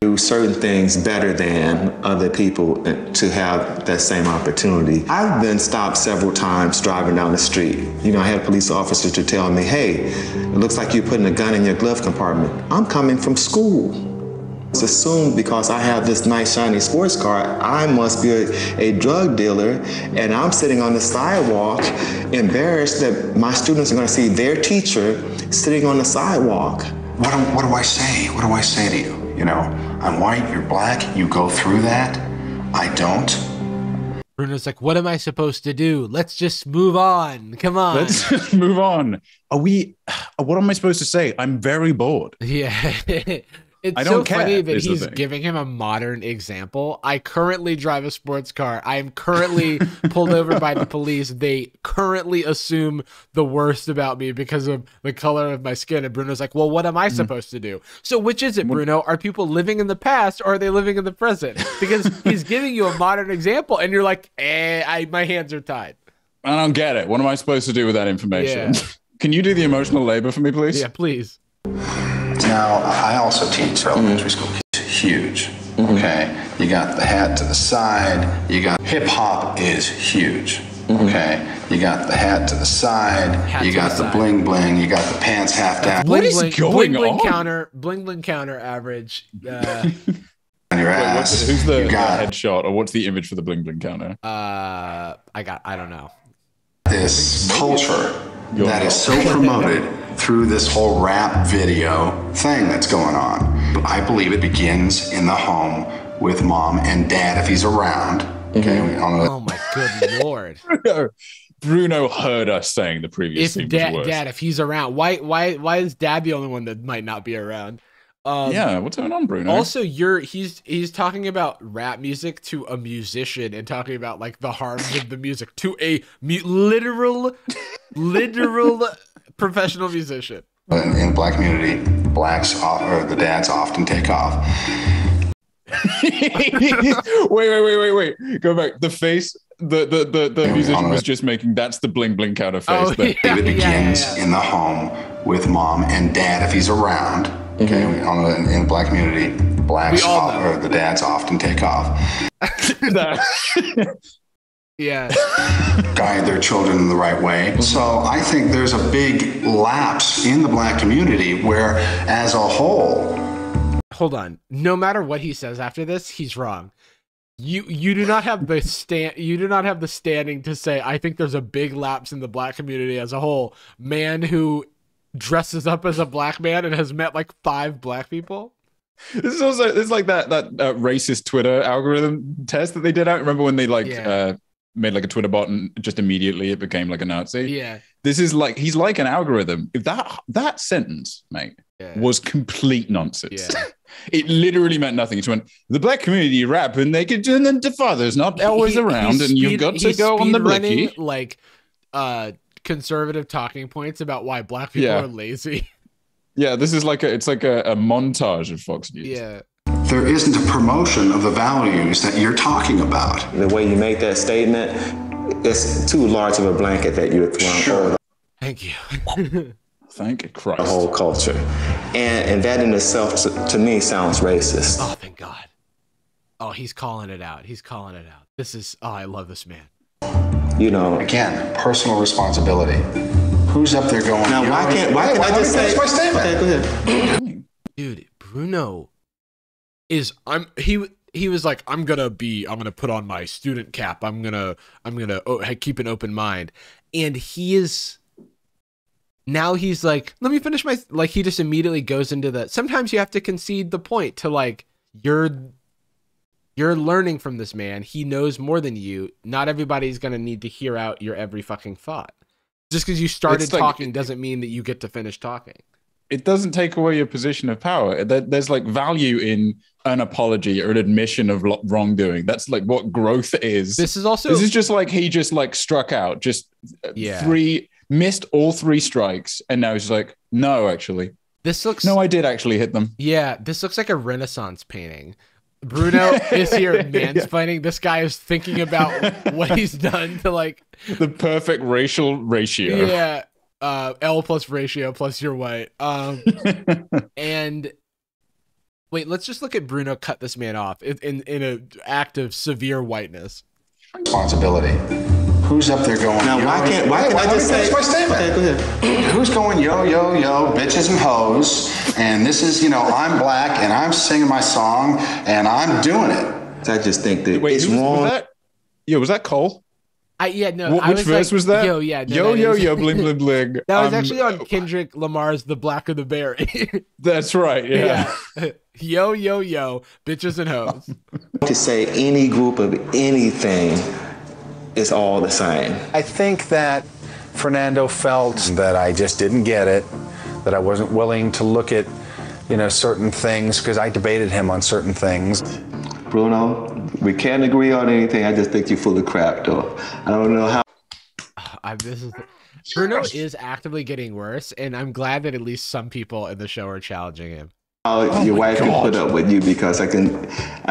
do certain things better than other people to have that same opportunity. I've been stopped several times driving down the street. I had police officers to tell me, hey, it looks like you're putting a gun in your glove compartment. I'm coming from school. It's assumed because I have this nice shiny sports car, I must be a drug dealer, and I'm sitting on the sidewalk embarrassed that my students are going to see their teacher sitting on the sidewalk. What do I say? What do I say to you? I'm white, you're Black, you go through that. I don't. Bruno's like, what am I supposed to do? Let's just move on. Come on. Let's just move on. What am I supposed to say? I'm very bored. Yeah. It's so funny that he's giving him a modern example. I currently drive a sports car. I am currently pulled over by the police. They currently assume the worst about me because of the color of my skin. And Bruno's like, well, what am I supposed to do? So which is it, Bruno? Are people living in the past or are they living in the present? Because he's giving you a modern example and you're like, my hands are tied. I don't get it. What am I supposed to do with that information? Yeah. Can you do the emotional labor for me, please? Yeah, please. Now, I also teach elementary school kids. Huge. Okay. You got the hat to the side. You got hip hop is huge. Okay. You got the hat to the side. You got the bling bling. You got the pants half down. What is going on? Bling bling counter average. On your ass. Who's the headshot, or what's the image for the bling bling counter? I don't know. This culture that is so promoted through this whole rap video thing that's going on. I believe it begins in the home with mom and dad if he's around. Okay. Oh my good Lord. Bruno heard us saying the previous thing was worse. Dad, if he's around, why is Dad the only one that might not be around? What's going on, Bruno? Also, he's talking about rap music to a musician and talking about like the harms of the music to a literal professional musician. In the Black community, the dads often take off. Wait. Go back. The face the musician was just making, that's the bling bling counter face. It begins in the home with mom and dad if he's around. Okay, in the Black community, the dads often take off. Guide their children in the right way. So I think there's a big lapse in the Black community where, as a whole. Hold on. No matter what he says after this, he's wrong. You do not have the standing to say, I think there's a big lapse in the Black community as a whole. Man who dresses up as a Black man and has met like 5 Black people. This is like that racist Twitter algorithm test that they did out. Remember when they made like a Twitter bot and just immediately it became like a Nazi? Yeah. This is like, he's like an algorithm. If that sentence, mate, was complete nonsense. Yeah. It literally meant nothing. It went, the Black community rap and they could, and then the father's not always around and you've got to go on the blicky. Like conservative talking points about why Black people are lazy. Yeah, this is like a montage of Fox News. Yeah. There isn't a promotion of the values that you're talking about. The way you make that statement, it's too large of a blanket that you're throwing over. Thank you. Thank Christ. The whole culture. And that in itself, to me, sounds racist. Oh, thank God. Oh, he's calling it out. I love this man. Again, personal responsibility. Who's up there going? Now, why can't I just say my statement? Okay, go ahead. Dude, Bruno is he was like, I'm gonna put on my student cap. I'm gonna keep an open mind. And he is now he's like, let me finish my, like, he just immediately goes into the, sometimes you have to concede the point to like, you're learning from this man. He knows more than you. Not everybody's going to need to hear out your every fucking thought. Just because you started talking doesn't mean that you get to finish talking. It doesn't take away your position of power. There's like value in an apology or an admission of wrongdoing. That's like what growth is. This is just like he just like struck out, just missed all 3 strikes, and now he's like, no, actually, no, I did actually hit them. Yeah, this looks like a Renaissance painting. Bruno is here mansplaining. This guy is thinking about what he's done to like the perfect racial ratio. Yeah. L plus ratio plus you're white. And wait, let's just look at Bruno cut this man off in an act of severe whiteness. Responsibility. Who's up there going? Now, why can't I just say my statement? Okay, go ahead. Who's going yo yo yo bitches and hoes? And this is, you know, I'm black and I'm singing my song and I'm doing it. I just think that it's wrong. Was that Cole? Which verse was that? Yo, bling, bling, bling. That was actually on Kendrick Lamar's The Blacker the Berry. That's right, yeah. Yo, bitches and hoes. To say any group of anything is all the same. I think that Fernando felt that I just didn't get it, that I wasn't willing to look at, you know, certain things, because I debated him on certain things. Bruno, we can't agree on anything. I just think you're full of crap, though. I don't know how. Bruno is actively getting worse, and I'm glad that at least some people in the show are challenging him. Your wife can put up with you, because I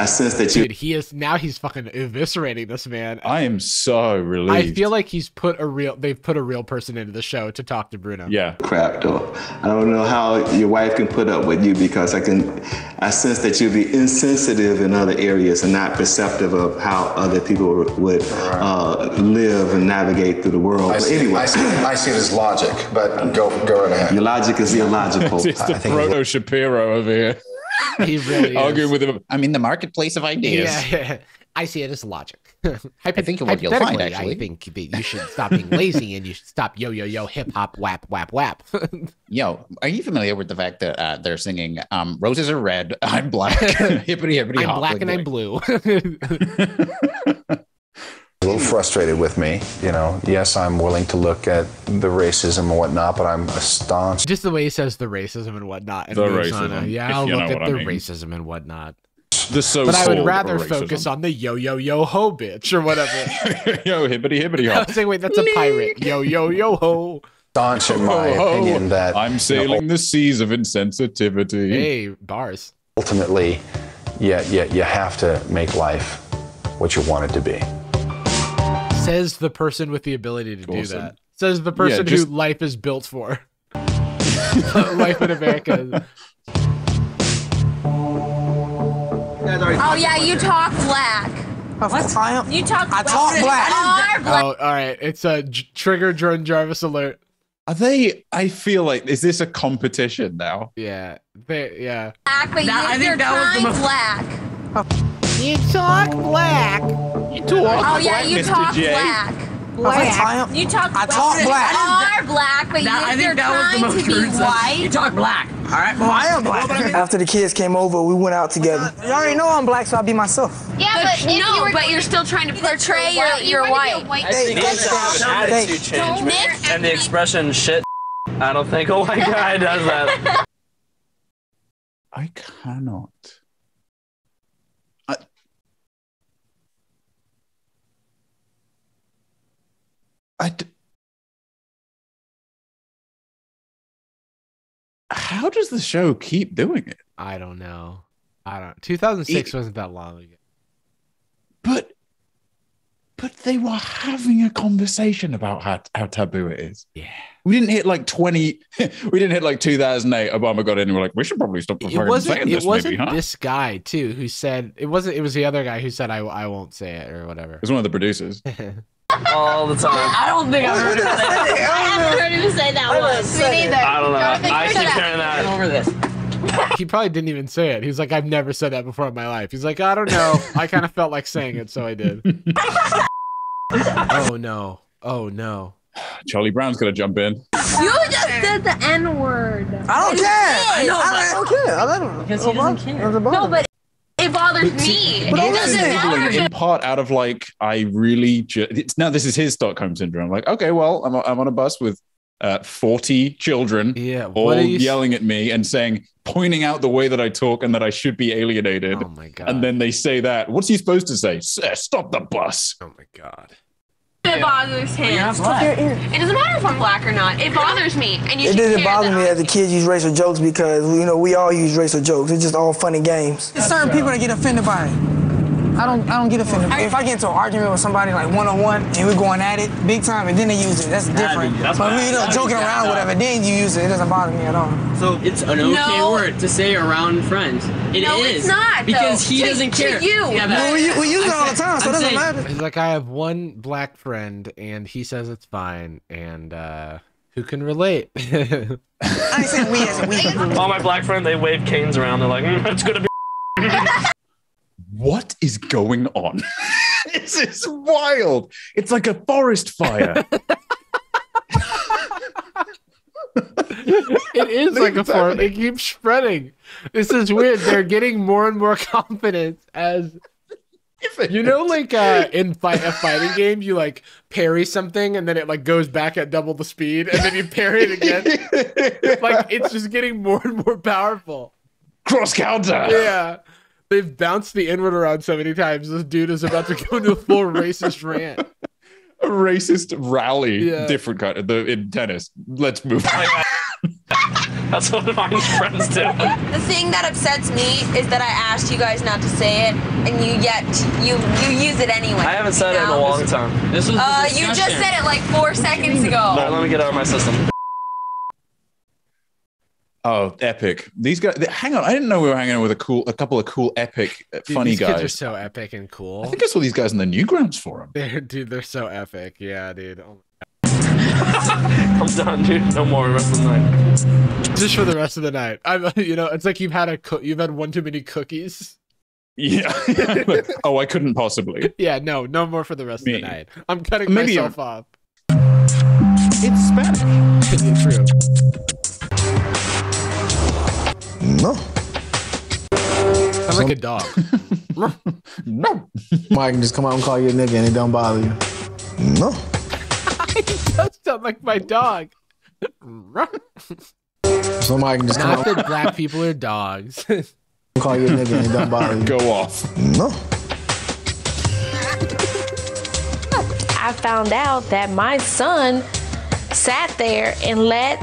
sense that you. Dude, he's fucking eviscerating this man. I am so relieved. I feel like they've put a real person into the show to talk to Bruno. Yeah. Crap, though. I don't know how your wife can put up with you, because I sense that you'll be insensitive in other areas and not perceptive of how other people would live and navigate through the world. I see it as logic, but go right ahead. Your logic is illogical. It's the proto Shapiro over here. He really arguing is. with him. I'm in the marketplace of ideas. Yeah. I see it as logic. I think what you'll find, actually. I think that you should stop being lazy and you should stop yo, hip hop, wap, wap, wap. Yo, are you familiar with the fact that they're singing roses are red, I'm black, hippity hippity hop. I'm black and I'm blue. A little frustrated with me, you know. Yes, I'm willing to look at the racism and whatnot, but I'm a staunch. Just the way he says the racism and whatnot. And the racism. I'll look at the racism and whatnot. But I would rather focus on the yo ho bitch or whatever. Yo hippity hippity hop. I was saying, wait, that's a pirate. Yo ho. Staunch in my opinion that I'm sailing the seas of insensitivity. Hey, bars. Ultimately, you have to make life what you want it to be. Says the person with the ability to do that. Says the person who life is built for. Life in America. Oh yeah, you talk black. What? You talk black. I talk black. Oh, all right. It's a trigger drone Jarvis alert. Are they? I feel like, is this a competition now? Yeah. Black, but you're black. You talk black. You talk Oh yeah, you talk black. Black. You talk I talk black. You are black, but you're trying to be white. You talk black. All right. Well, I am black. After the kids came over, we went out together. You already know I'm black, so I'll be myself. Yeah, but you're still trying to portray you're white. I think it's an attitude change, man. And the expression shit. I don't think a white guy does that. I cannot. How does the show keep doing it? I don't know. 2006 wasn't that long ago. But they were having a conversation about how taboo it is. Yeah. We didn't hit like 20. We didn't hit like 2008. Obama got in and we're like, we should probably stop saying this. It wasn't maybe, huh? this guy too who said it wasn't. It was the other guy who said I won't say it or whatever. It was one of the producers. All the time. I don't think I've heard him say that. I haven't heard him say that once. Me neither. I don't know. I keep hearing that. Over this. He probably didn't even say it. He was like, I've never said that before in my life. He's like, I don't know. I kind of felt like saying it, so I did. Oh no. Oh no. Charlie Brown's gonna jump in. You just said the N-word. I don't care. I know, I don't care. I let him. Because he doesn't care. No, but it bothers me. But It doesn't bother me. in part out of like, I really it's now this is his Stockholm syndrome. Like, okay, well, I'm on a bus with 40 children, all yelling at me and pointing out the way that I talk and that I should be alienated. Oh my God. And then they say that. What's he supposed to say? Stop the bus. Oh my God. It bothers him. It doesn't matter if I'm black or not. It bothers me, and you It should didn't care bother that me that the kids use racial jokes because, you know, we all use racial jokes. It's just all funny games. There's certain people that get offended by it. I don't get offended. If I get into an argument with somebody like one-on-one and we're going at it big time and then they use it, that's different. But we joking around, whatever, then you use it. It doesn't bother me at all. So it's an okay word to say around friends. It No, is. it's not, Because though. he To- doesn't to care. you. Yeah, Well, we use it all the time, so it doesn't matter. He's like, I have one black friend, and he says it's fine, and who can relate? I ain't saying we as a we. All my black friends, they wave canes around. They're like, it's gonna be. What is going on? This is wild. It's like a forest fire. It is like a forest. It keeps spreading. This is weird. They're getting more and more confident as you know, like in a fighting game, you like parry something and then it like goes back at double the speed, and then you parry it again. Like it's just getting more and more powerful. Cross counter. Yeah. They've bounced the inward around so many times. This dude is about to go into a full racist rant. A racist rally. Yeah. Different kind of in tennis. Let's move on. That's what my friends do. The thing that upsets me is that I asked you guys not to say it, and you use it anyway. I haven't said it in a long time. This was You just said it like 4 seconds ago. All right, let me get out of my system. Oh, epic. These guys, hang on. I didn't know we were hanging out with a couple of cool, epic, funny these guys. Kids are so epic and cool. I think I saw these guys in the Newgrounds forum. They're so epic. Yeah, dude. Oh. I'm done, dude. No more the rest of the night. Just for the rest of the night. You know, it's like you've had one too many cookies. Yeah. Oh, I couldn't possibly. Yeah, no more for the rest of the night. I'm cutting Maybe myself off. It's Spanish. True. No. I'm like a dog. No. Mike can just come out and call you a nigga and it don't bother you. No. He does sound like my dog. Somebody can just come Not out that black people are dogs. call you a nigga and it don't bother you. Go off. No. I found out that my son sat there and let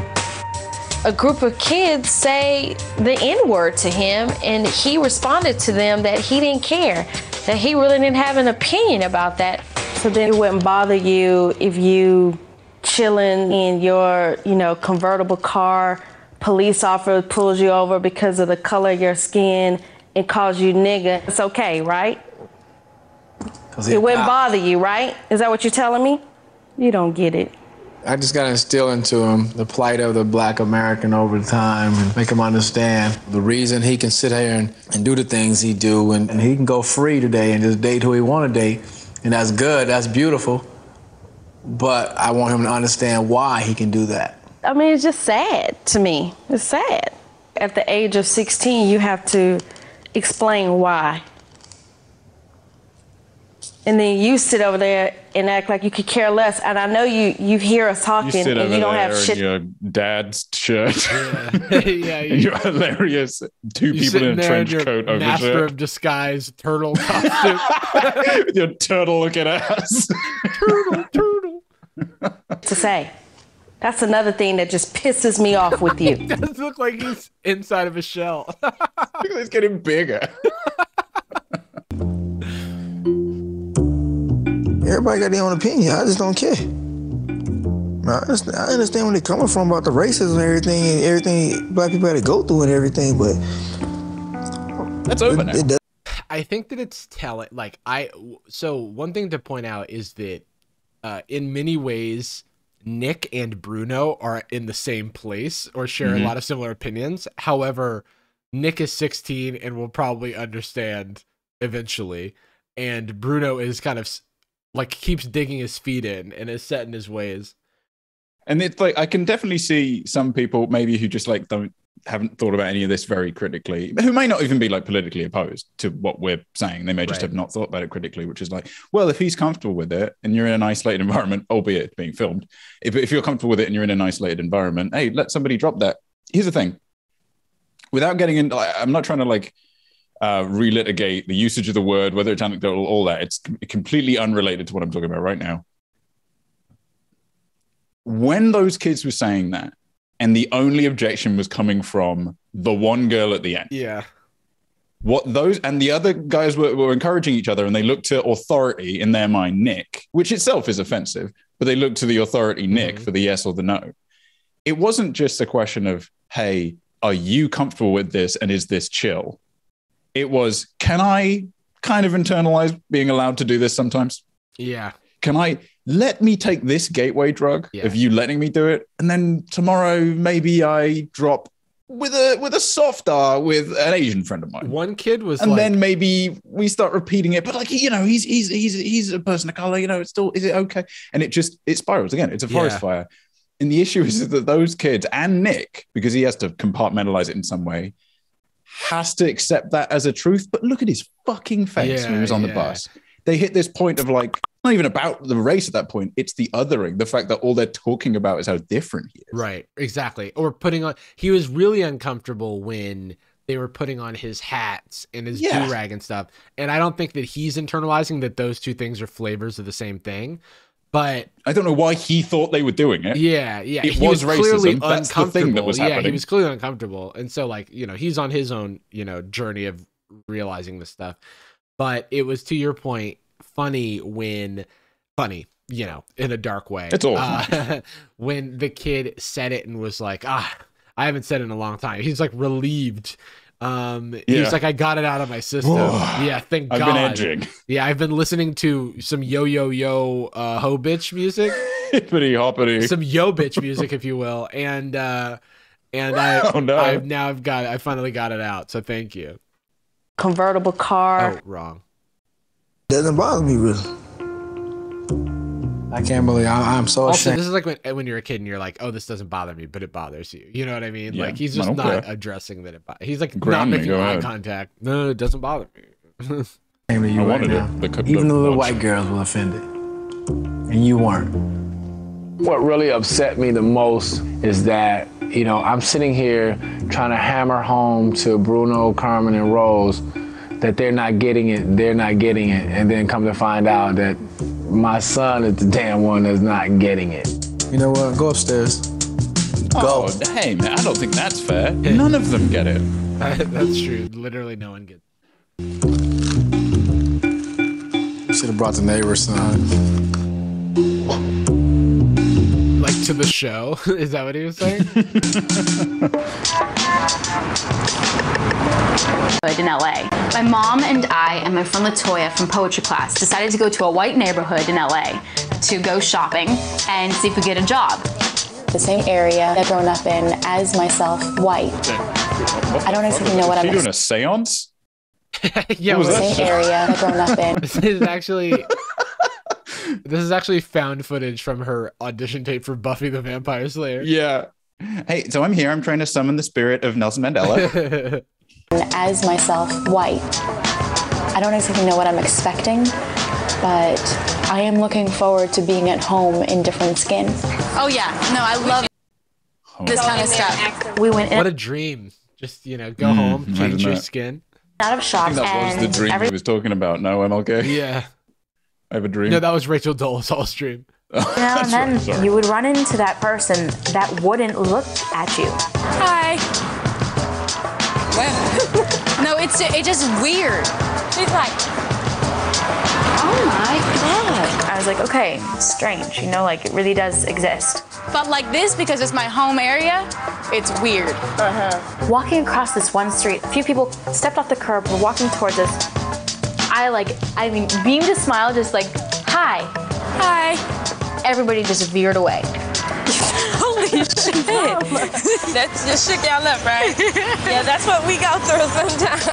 a group of kids say the N-word to him, and he responded to them that he didn't care, that he really didn't have an opinion about that. So then it wouldn't bother you if you chilling in your, convertible car, police officer pulls you over because of the color of your skin and calls you nigga. It's okay, right? It wouldn't bother you, right? Is that what you're telling me? You don't get it. I just got to instill into him the plight of the black American over time and make him understand the reason he can sit here and do the things he do, and he can go free today and just date who he want to date. And that's good, that's beautiful. But I want him to understand why he can do that. I mean, it's just sad to me. It's sad. At the age of 16, you have to explain why. And then you sit over there and act like you could care less. And I know you hear us talking You sit and over you don't there have in shit. your dad's shirt. Yeah, You're hilarious. Two people in a trench coat over Master there. of Disguise turtle costume. With your turtle-looking ass. Turtle. To say. That's another thing that just pisses me off with you. It does look like he's inside of a shell. He's getting bigger. Everybody got their own opinion. I just don't care. I understand where they're coming from about the racism and everything black people had to go through and everything, but that's over now. I think that it's telling. So one thing to point out is that in many ways, Nick and Bruno are in the same place or share a lot of similar opinions. However, Nick is 16 and will probably understand eventually, and Bruno is kind of keeps digging his feet in and is set in his ways. And it's like, I can definitely see some people maybe who just like haven't thought about any of this very critically, who may not even be like politically opposed to what we're saying. They may just have not thought about it critically, which is like, well, if he's comfortable with it and you're in an isolated environment, albeit it's being filmed, if you're comfortable with it and you're in an isolated environment, hey, let somebody drop that. Here's the thing. Without getting into, I'm not trying to like relitigate the usage of the word, whether it's anecdotal, all that. It's completely unrelated to what I'm talking about right now. When those kids were saying that, and the only objection was coming from the one girl at the end. Yeah. What those and the other guys were encouraging each other, and they looked to authority in their mind, Nick, which itself is offensive, but they looked to the authority, Nick, for the yes or the no. It wasn't just a question of, hey, are you comfortable with this and is this chill? It was, can I kind of internalize being allowed to do this sometimes? Yeah. Let me take this gateway drug of you letting me do it, and then tomorrow maybe I drop with a soft R with an Asian friend of mine. One kid was, and then maybe we start repeating it. But like, you know, he's a person of color. You know, it's still, is it okay? And it spirals again. It's a forest fire. And the issue is that those kids and Nick, because he has to compartmentalize it in some way, has to accept that as a truth. But look at his fucking face when he was on the bus. They hit this point of like, not even about the race at that point. It's the othering, the fact that all they're talking about is how different he is. Right, exactly. Or he was really uncomfortable when they were putting on his hats and his do-rag and stuff. And I don't think that he's internalizing that those two things are flavors of the same thing. But I don't know why he thought they were doing it. Yeah. It was clearly racism. That's the thing that was happening. Yeah, he was clearly uncomfortable. And so, like, you know, he's on his own, you know, journey of realizing this stuff. But it was, to your point, funny, you know, in a dark way. It's all when the kid said it and was like, I haven't said it in a long time. He's like relieved. He's like, I got it out of my system. Yeah, thank God. I've been edging. Yeah, I've been listening to some yo ho bitch music. Hippity hoppity. Some yo bitch music, if you will. And I finally got it out. So thank you. Convertible car. Oh, wrong. Doesn't bother me really. I can't believe I'm so also, ashamed. This is like when you're a kid and you're like, oh, this doesn't bother me, but it bothers you. You know what I mean? Yeah, like, he's just not addressing that he's like not making eye contact. No, it doesn't bother me. I wanted it. Even the little white girls were offended, and you weren't. What really upset me the most is that, you know, I'm sitting here trying to hammer home to Bruno, Carmen, and Rose that they're not getting it, and then come to find out that my son is the damn one that's not getting it. You know what? Go upstairs. Go. Oh, hey, man, I don't think that's fair. None of them get it. That's true. Literally no one gets it. You should have brought the neighbor's son. Like, to the show? Is that what he was saying? In LA. My mom and I and my friend Latoya from poetry class decided to go to a white neighborhood in LA to go shopping and see if we could get a job. The same area I've grown up in as myself, white. I don't exactly know what I'm doing. A seance? Yeah, the same area I've grown up in. This is actually found footage from her audition tape for Buffy the Vampire Slayer. Yeah. Hey, so I'm here. I'm trying to summon the spirit of Nelson Mandela. As myself, white. I don't exactly know what I'm expecting, but I am looking forward to being at home in different skin. Oh yeah, no, I love this kind of stuff. We went in. What a dream. Just, you know, go home, change your skin. Out of shops. I think that was the dream he was talking about. No, MLK? Yeah. I have a dream. No, that was Rachel Dolezal's dream. And then you would run into that person that wouldn't look at you. Hi. No, it's just weird. She's like, oh my God. I was like, okay, it's strange, you know, like it really does exist. But like this, because it's my home area, it's weird. Walking across this one street, a few people stepped off the curb, were walking towards us. I mean, beamed a smile, just like, hi. Hi. Everybody just veered away. Holy shit. That just shook y'all up, right? Yeah, that's what we go through sometimes.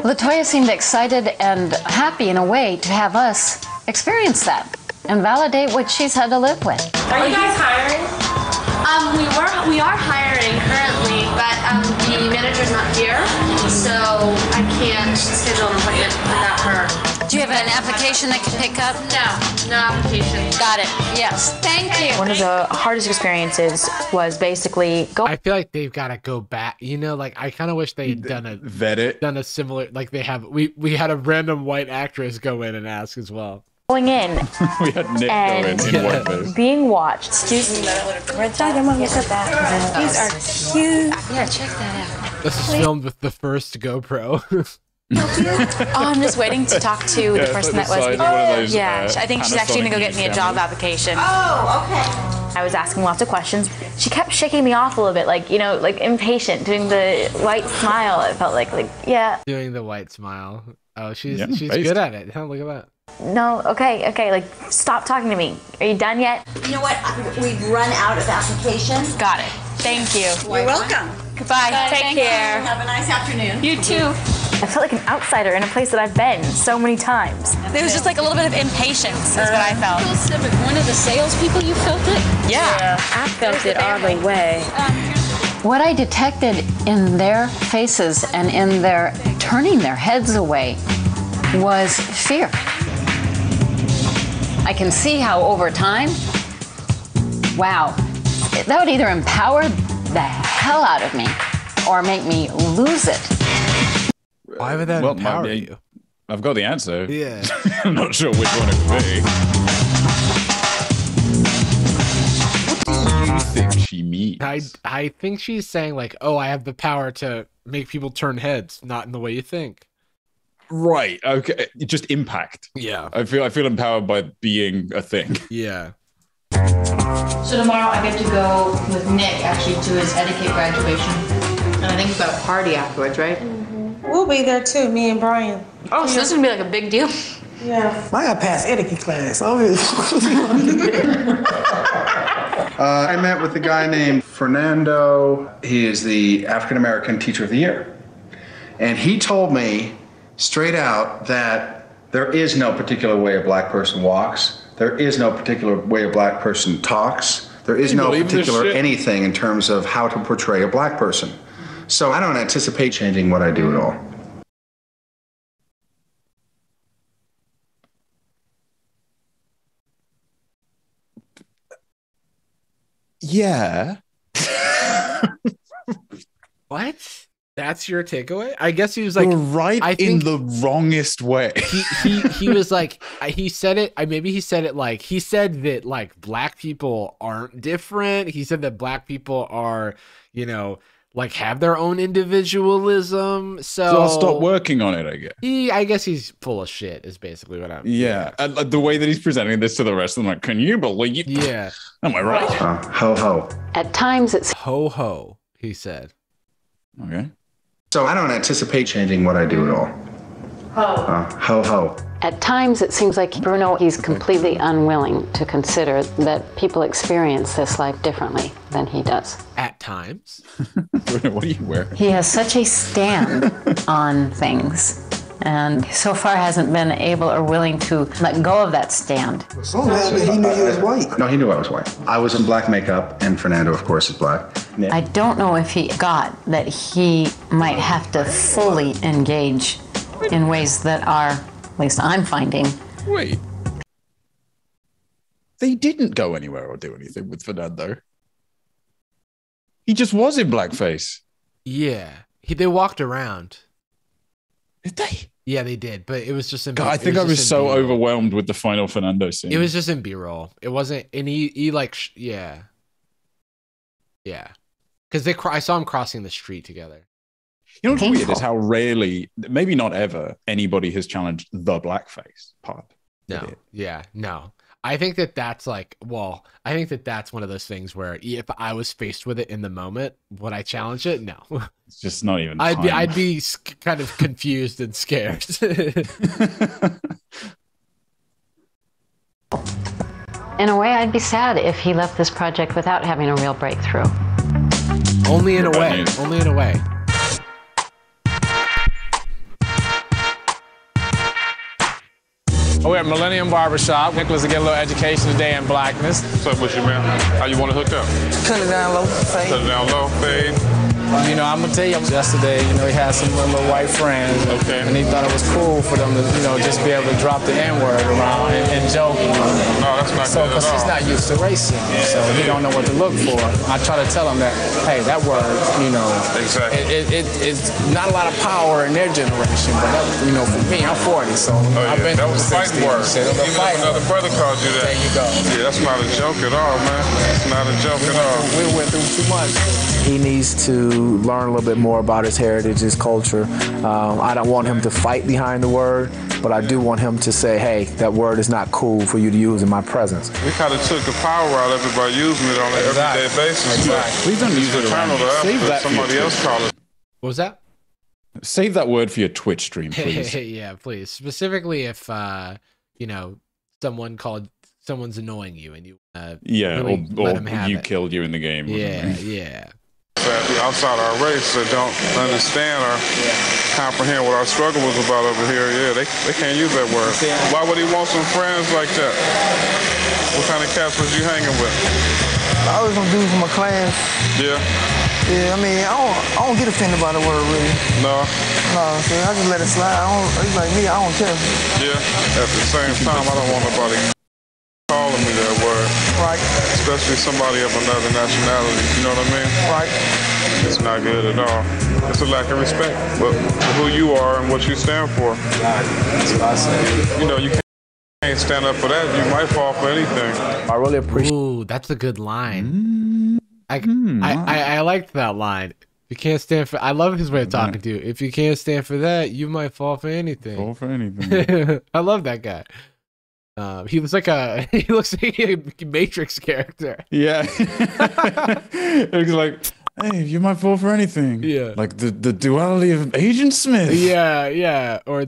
Latoya seemed excited and happy in a way to have us experience that and validate what she's had to live with. Are you guys hiring? We are hiring currently, but the manager's not here, so I can't schedule an appointment without her. Do you have an application that can pick up? No application. Got it. Yes. Thank you. One of the hardest experiences was basically I feel like they've got to go back. You know, like I kind of wish they'd done a similar, like they have. We had a random white actress go in and ask as well. going in We had Nick and go in whiteface. being watched. Excuse me. Dad, Mom, look at that. These are cute. Yeah, check that out. This is filmed with the first GoPro. Oh, I'm just waiting to talk to the person that was. Those, Yeah, I think she's actually gonna go get me a job application. Oh, okay. I was asking lots of questions. She kept shaking me off a little bit, like, you know, like impatient, doing the white smile. It felt like yeah. Doing the white smile. Oh, she's based. good at it. Huh, look at that. No, okay, like stop talking to me. Are you done yet? You know what? We've run out of applications. Got it. Thank you. You're welcome. Goodbye. Take care. Have a nice afternoon. You too. I felt like an outsider in a place that I've been so many times. There was just like a little bit of impatience, is what I felt. One of the salespeople, you felt it? Yeah. I felt it all the way. What I detected in their faces and in their turning their heads away was fear. I can see how over time, wow, that would either empower the hell out of me or make me lose it. Why would that empower you? I've got the answer. Yeah. I'm not sure which one it would be. What do you think she means? I think she's saying like, oh, I have the power to make people turn heads, not in the way you think. Right. Okay. Just impact. Yeah. I feel empowered by being a thing. Yeah. So tomorrow I get to go with Nick actually to his etiquette graduation. And I think we've got a party afterwards, right? We'll be there too, me and Brian. Oh, so this is gonna be like a big deal? Yeah. I got past etiquette class. I met with a guy named Fernando. He is the African American Teacher of the Year. And he told me straight out that there is no particular way a black person walks. There is no particular way a black person talks. There is no particular anything in terms of how to portray a black person. So I don't anticipate changing what I do at all. Yeah. What? That's your takeaway? I guess he was like, you're right, I think in the wrongest way. he was like, he said it. Maybe he said it like, he said that like black people aren't different. He said that black people are, you know, like have their own individualism. So I'll stop working on it, I guess. I guess he's full of shit is basically what I'm. Yeah. And the way that he's presenting this to the rest of them, like, can you believe? Yeah. Am I right? Ho ho. At times it's ho ho, he said. Okay. So I don't anticipate changing what I do at all. Ho ho. At times it seems like Bruno, he's completely unwilling to consider that people experience this life differently than he does. At times? Bruno, what do you wear? He has such a stand on things and so far hasn't been able or willing to let go of that stand. So glad he knew he was white. No, he knew I was white. I was in black makeup, and Fernando, of course, is black. Nick. I don't know if he got that he might have to fully engage in ways that are, at least I'm finding. Wait. They didn't go anywhere or do anything with Fernando. He just was in blackface. Yeah. They walked around. Did they? Yeah, they did, but it was just in. God, I think I was so overwhelmed with the final Fernando scene. It was just in B-roll. It wasn't, and he like, yeah, because I saw him crossing the street together. You know what's weird is how rarely, maybe not ever, anybody has challenged the blackface part. No, yeah, no. I think that's like, well, I think that's one of those things where if I was faced with it in the moment, would I challenge it? No. It's just not even. I'd be kind of confused and scared. In a way, I'd be sad if he left this project without having a real breakthrough. Only in a way. Only in a way. We're at Millennium Barbershop. Nicholas to get a little education today in blackness. What's up with you, man? How you want to hook up? Cut it down low, fade. Cut it down low, fade. You know, I'm gonna tell you, yesterday, you know, he had some little white friends, and he thought it was cool for them to, you know, just be able to drop the N-word around and joke. No, that's not so, good at because he's all. not used to racism, so he don't know what to look for. I try to tell him that, hey, that word, you know, exactly. It's not a lot of power in their generation, but that, you know, for me, I'm 40, so I've been that was a fighting word. Even if another brother called you that. There you go. Yeah, that's not a joke at all, man. It's not a joke at all. We went through too much. He needs to learn a little bit more about his heritage, his culture. I don't want him to fight behind the word, but I do want him to say, hey, that word is not cool for you to use in my presence. We kind of took the power out of it by using it on an everyday basis. Exactly. Please don't use it around. Save that for somebody else call it. What was that? Save that word for your Twitch stream, please. Yeah, please. Specifically if, you know, someone's annoying you and you really let them have you it. killed you in the game. Yeah. Outside our race that don't understand or comprehend what our struggle was about over here, they can't use that word. Why would he want some friends like that? What kind of cats was you hanging with? I was gonna do from my class. Yeah. Yeah, I mean, I don't get offended by the word really. No. No, see, I just let it slide. It's like me, I don't care. Yeah. At the same time, I don't want nobody calling me that word. Right. Especially somebody of another nationality. You know what I mean? Right. It's not good at all. It's a lack of respect for who you are and what you stand for. That's what I say. You know, you can't stand up for that. You might fall for anything. I really appreciate. Ooh, that's a good line. I liked that line. You can't stand for. I love his way of talking to you. If you can't stand for that, you might fall for anything. Fall for anything. I love that guy. He looks like a Matrix character. Yeah. It's like, hey, you might fall for anything. Yeah. Like the duality of Agent Smith. Yeah. Or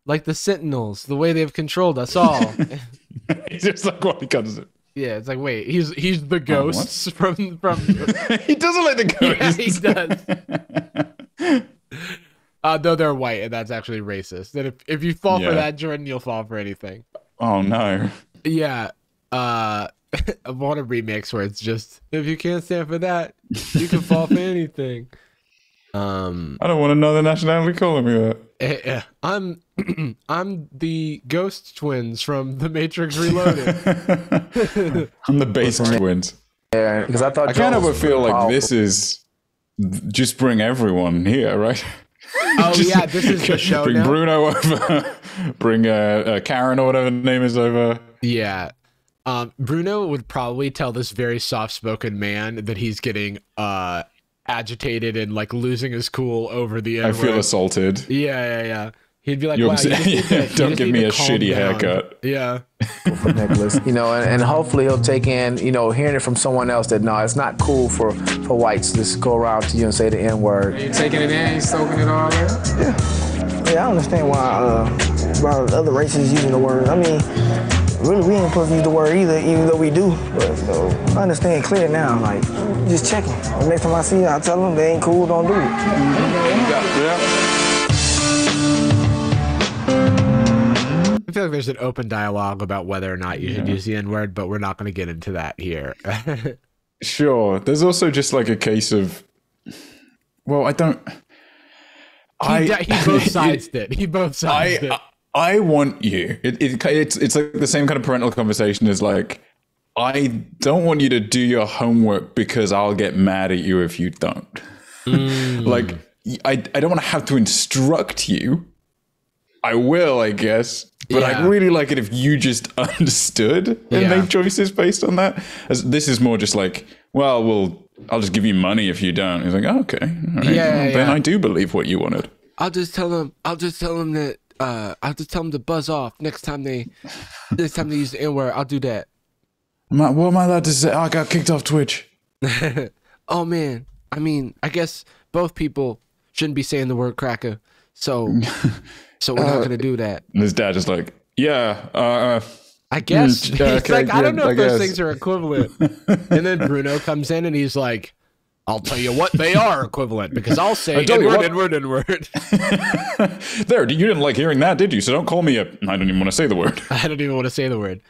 like the Sentinels, the way they've controlled us all. It's just like what he comes in. Yeah, it's like, wait, he's the ghosts from He doesn't like the ghosts. Yeah, he does. Though they're white, and that's actually racist. That if you fall for that, Jordan, you'll fall for anything. Oh no. Yeah. I want a remix where it's just, if you can't stand for that, you can fall for anything. I don't want another nationality calling me that. I'm the Ghost Twins from The Matrix Reloaded. I'm the Basic Twins. Yeah, because I thought I kind of feel like this is just bring everyone here, right? Oh yeah, this is the show. Bring now? Bruno over. Bring Karen or whatever the name is over. Yeah. Bruno would probably tell this very soft-spoken man that he's getting agitated and like losing his cool over the N-word. I feel assaulted. Yeah. He'd be like, You're wow, don't give me a shitty haircut. Yeah. For Nicholas, you know, and hopefully he'll take in, you know, hearing it from someone else that no, it's not cool for whites to just go around to you and say the N-word. You taking it in? You soaking it all in? Yeah, I understand why other races using the word. I mean, really, we ain't supposed to use the word either, even though we do. But I understand clear now. Like, just checking. The next time I see it, I tell them they ain't cool, don't do it. Yeah. I feel like there's an open dialogue about whether or not you should use the N-word, but we're not going to get into that here. Sure. There's also just like a case of, well, I don't. He both sides did. He both sides did. I want you. It's like the same kind of parental conversation as like, I don't want you to do your homework because I'll get mad at you if you don't. Like, I don't want to have to instruct you. I will, I guess. But I'd really like it if you just understood and made choices based on that. As this is more just like, well, I'll just give you money if you don't. He's like, oh, okay. All right. Then I do believe what you wanted. I'll just tell him that I'll just tell him to buzz off next time they use the N-word. I'll do that. What am I allowed to say? Oh, I got kicked off Twitch. Oh man. I mean, I guess both people shouldn't be saying the word cracker. So we're not gonna do that. And his dad is like, I guess. He's like, I don't know if those things are equivalent. And then Bruno comes in and he's like, I'll tell you what they are equivalent, because I'll say N-word. There, you didn't like hearing that, did you? So don't call me I don't even want to say the word. I don't even want to say the word.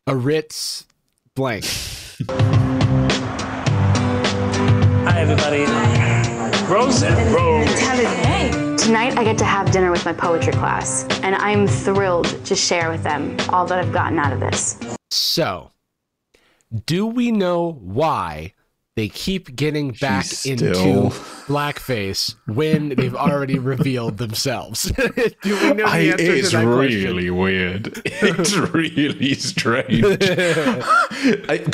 A Ritz blank. Hi, everybody. Rose. Hey. Tonight I get to have dinner with my poetry class, and I'm thrilled to share with them all that I've gotten out of this. So, do we know why they keep getting back into blackface when they've already revealed themselves? Do we know the answer to that question? Really weird. It's really strange. It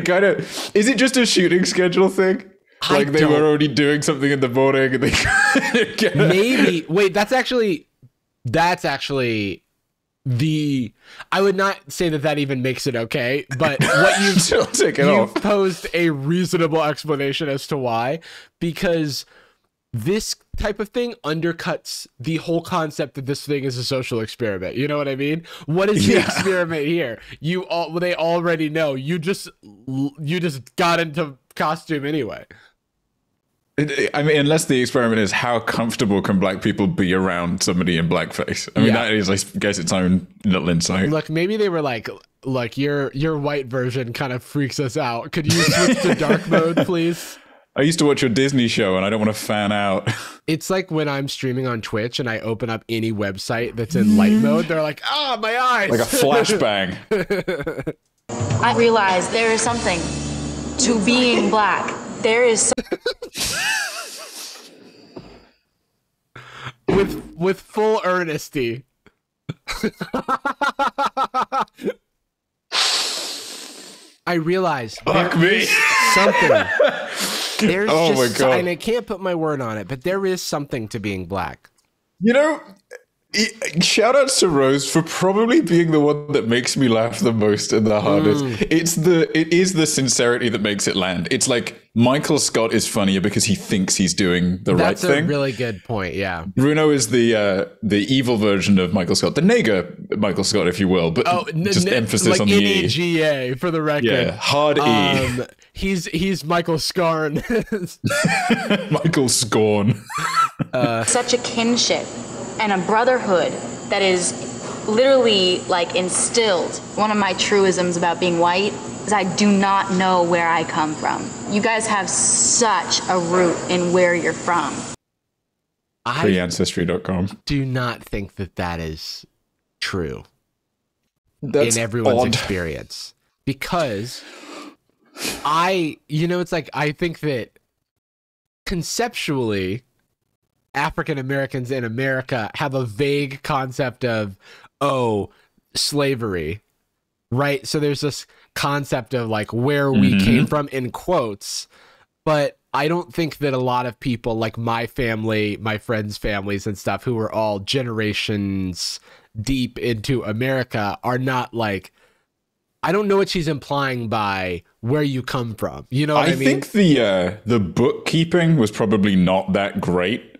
kind of is it just a shooting schedule thing? Like they were already doing something in the morning and they maybe wait, that's actually the I would not say that even makes it okay, but what you've posed a reasonable explanation as to why, because this type of thing undercuts the whole concept that this thing is a social experiment. You know what I mean? What is the experiment here? They already know. You just got into costume anyway. I mean, unless the experiment is how comfortable can black people be around somebody in blackface? I mean, that is, I guess, its own little insight. Look, maybe they were like your white version kind of freaks us out. Could you switch to dark mode, please? I used to watch your Disney show and I don't want to fan out. It's like when I'm streaming on Twitch and I open up any website that's in light mode, they're like, my eyes. Like a flashbang. I realized there is something to being black. There is with full earnesty. I realized there is something. There's my God. And I can't put my word on it, but there is something to being black. You know, shout outs to Rose for probably being the one that makes me laugh the most and the hardest. It is the sincerity that makes it land. It's like Michael Scott is funnier because he thinks he's doing the right thing. That's a really good point. Yeah, Bruno is the evil version of Michael Scott, the nigger Michael Scott, if you will, but just emphasis like on the E. NEGA for the record. Yeah, hard E. He's Michael Scarn. Michael Scorn. such a kinship and a brotherhood that is literally like instilled. One of my truisms about being white is I do not know where I come from. You guys have such a root in where you're from. Freeancestry.com. Do not think that is true. That's in everyone's odd. experience. Because it's like, I think that conceptually, African Americans in America have a vague concept of, slavery, right? So there's this concept of like where we came from in quotes, but I don't think that a lot of people like my family, my friends' families and stuff who are all generations deep into America are not like, I don't know what she's implying by where you come from. You know what I mean? I think the bookkeeping was probably not that great.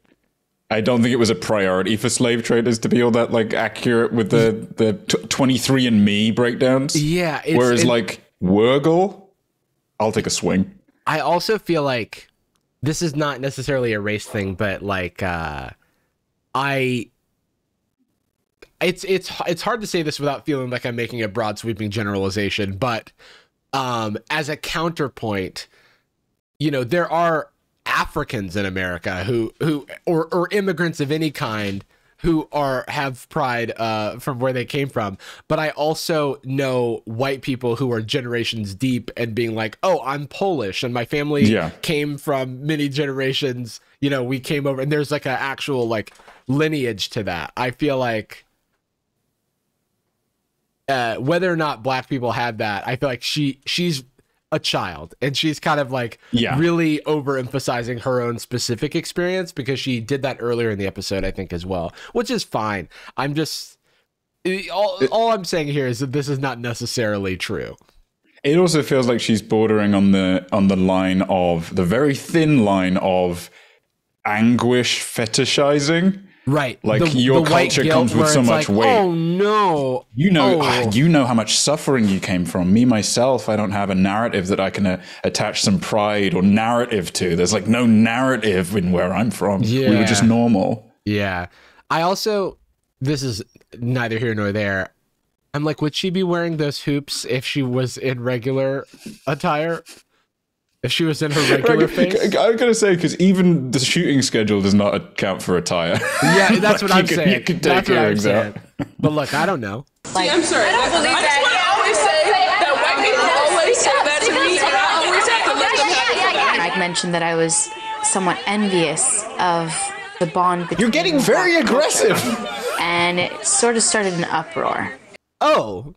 I don't think it was a priority for slave traders to be all that like accurate with the 23andMe breakdowns. Yeah. Whereas like Wurgle, I'll take a swing. I also feel like this is not necessarily a race thing, but like it's hard to say this without feeling like I'm making a broad sweeping generalization, but as a counterpoint, there are Africans in America who or immigrants of any kind who have pride from where they came from. But I also know white people who are generations deep and being like, I'm Polish and my family came from many generations. We came over, and there's like an actual like lineage to that. I feel like whether or not black people have that, I feel like she's a child and she's kind of like really overemphasizing her own specific experience because she did that earlier in the episode, I think, as well, which is fine. I'm just all I'm saying here is that this is not necessarily true. It also feels like she's bordering on the line of the very thin line of anguish fetishizing. Right. Like your culture comes with so much weight. Oh no. You know how much suffering you came from. Me, myself, I don't have a narrative that I can attach some pride or narrative to. There's like no narrative in where I'm from. Yeah. We were just normal. Yeah. I also, this is neither here nor there. I'm like, would she be wearing those hoops if she was in regular attire? If she was in her regular face? I'm going to say, because even the shooting schedule does not account for attire. Yeah, that's what I'm saying. You can take earrings out. But look, I don't know. Like, I'm sorry. I believe I just want to always say that white people always say that to me, and I always have to let them have it. I mentioned that I was somewhat envious of the bond between... You're getting very aggressive. And it sort of started an uproar. Oh,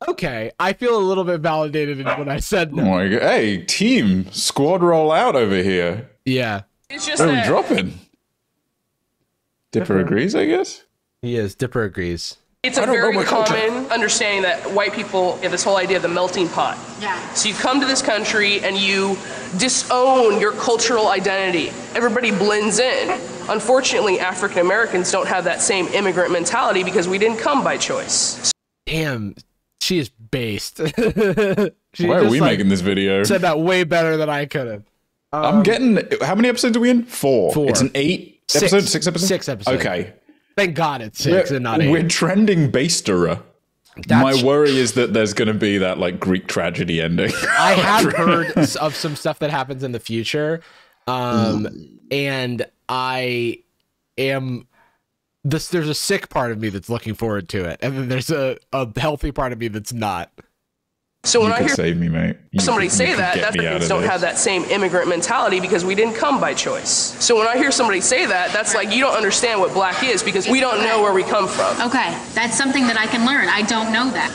okay. I feel a little bit validated in what I said now. Oh my God. Hey, team, squad roll out over here. Yeah. It's just Where are we dropping? Dipper agrees, I guess? He is. Dipper agrees. It's a very common understanding that white people have this whole idea of the melting pot. Yeah. So you come to this country and you disown your cultural identity. Everybody blends in. Unfortunately, African Americans don't have that same immigrant mentality because we didn't come by choice. Damn, she is based. Why are we making this video? Said that way better than I could have. I'm getting, how many episodes are we in? 4. It's an 6 episodes? 6 episodes. Okay. Thank God it's 6 and not 8. We're trending basterer. My worry is that there's going to be that like Greek tragedy ending. I have heard of some stuff that happens in the future. And I am... there's a sick part of me that's looking forward to it. And then there's a healthy part of me that's not. So when you I could hear save me, mate. somebody say that, Africans don't have that same immigrant mentality because we didn't come by choice. So when I hear somebody say that, that's like, you don't understand what black is because we don't know where we come from. Okay, that's something that I can learn. I don't know that.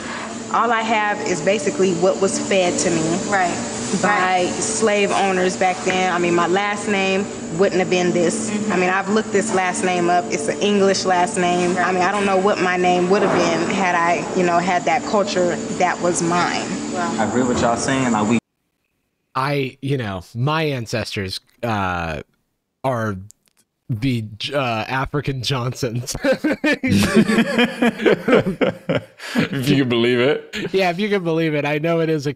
All I have is basically what was fed to me. Right. By slave owners back then. I mean, my last name wouldn't have been this. I mean, I've looked this last name up. It's an English last name. I mean, I don't know what my name would have been had I, had that culture that was mine. I agree with y'all saying. Like my ancestors are the African Johnsons. If you can believe it. Yeah, if you can believe it. I know it is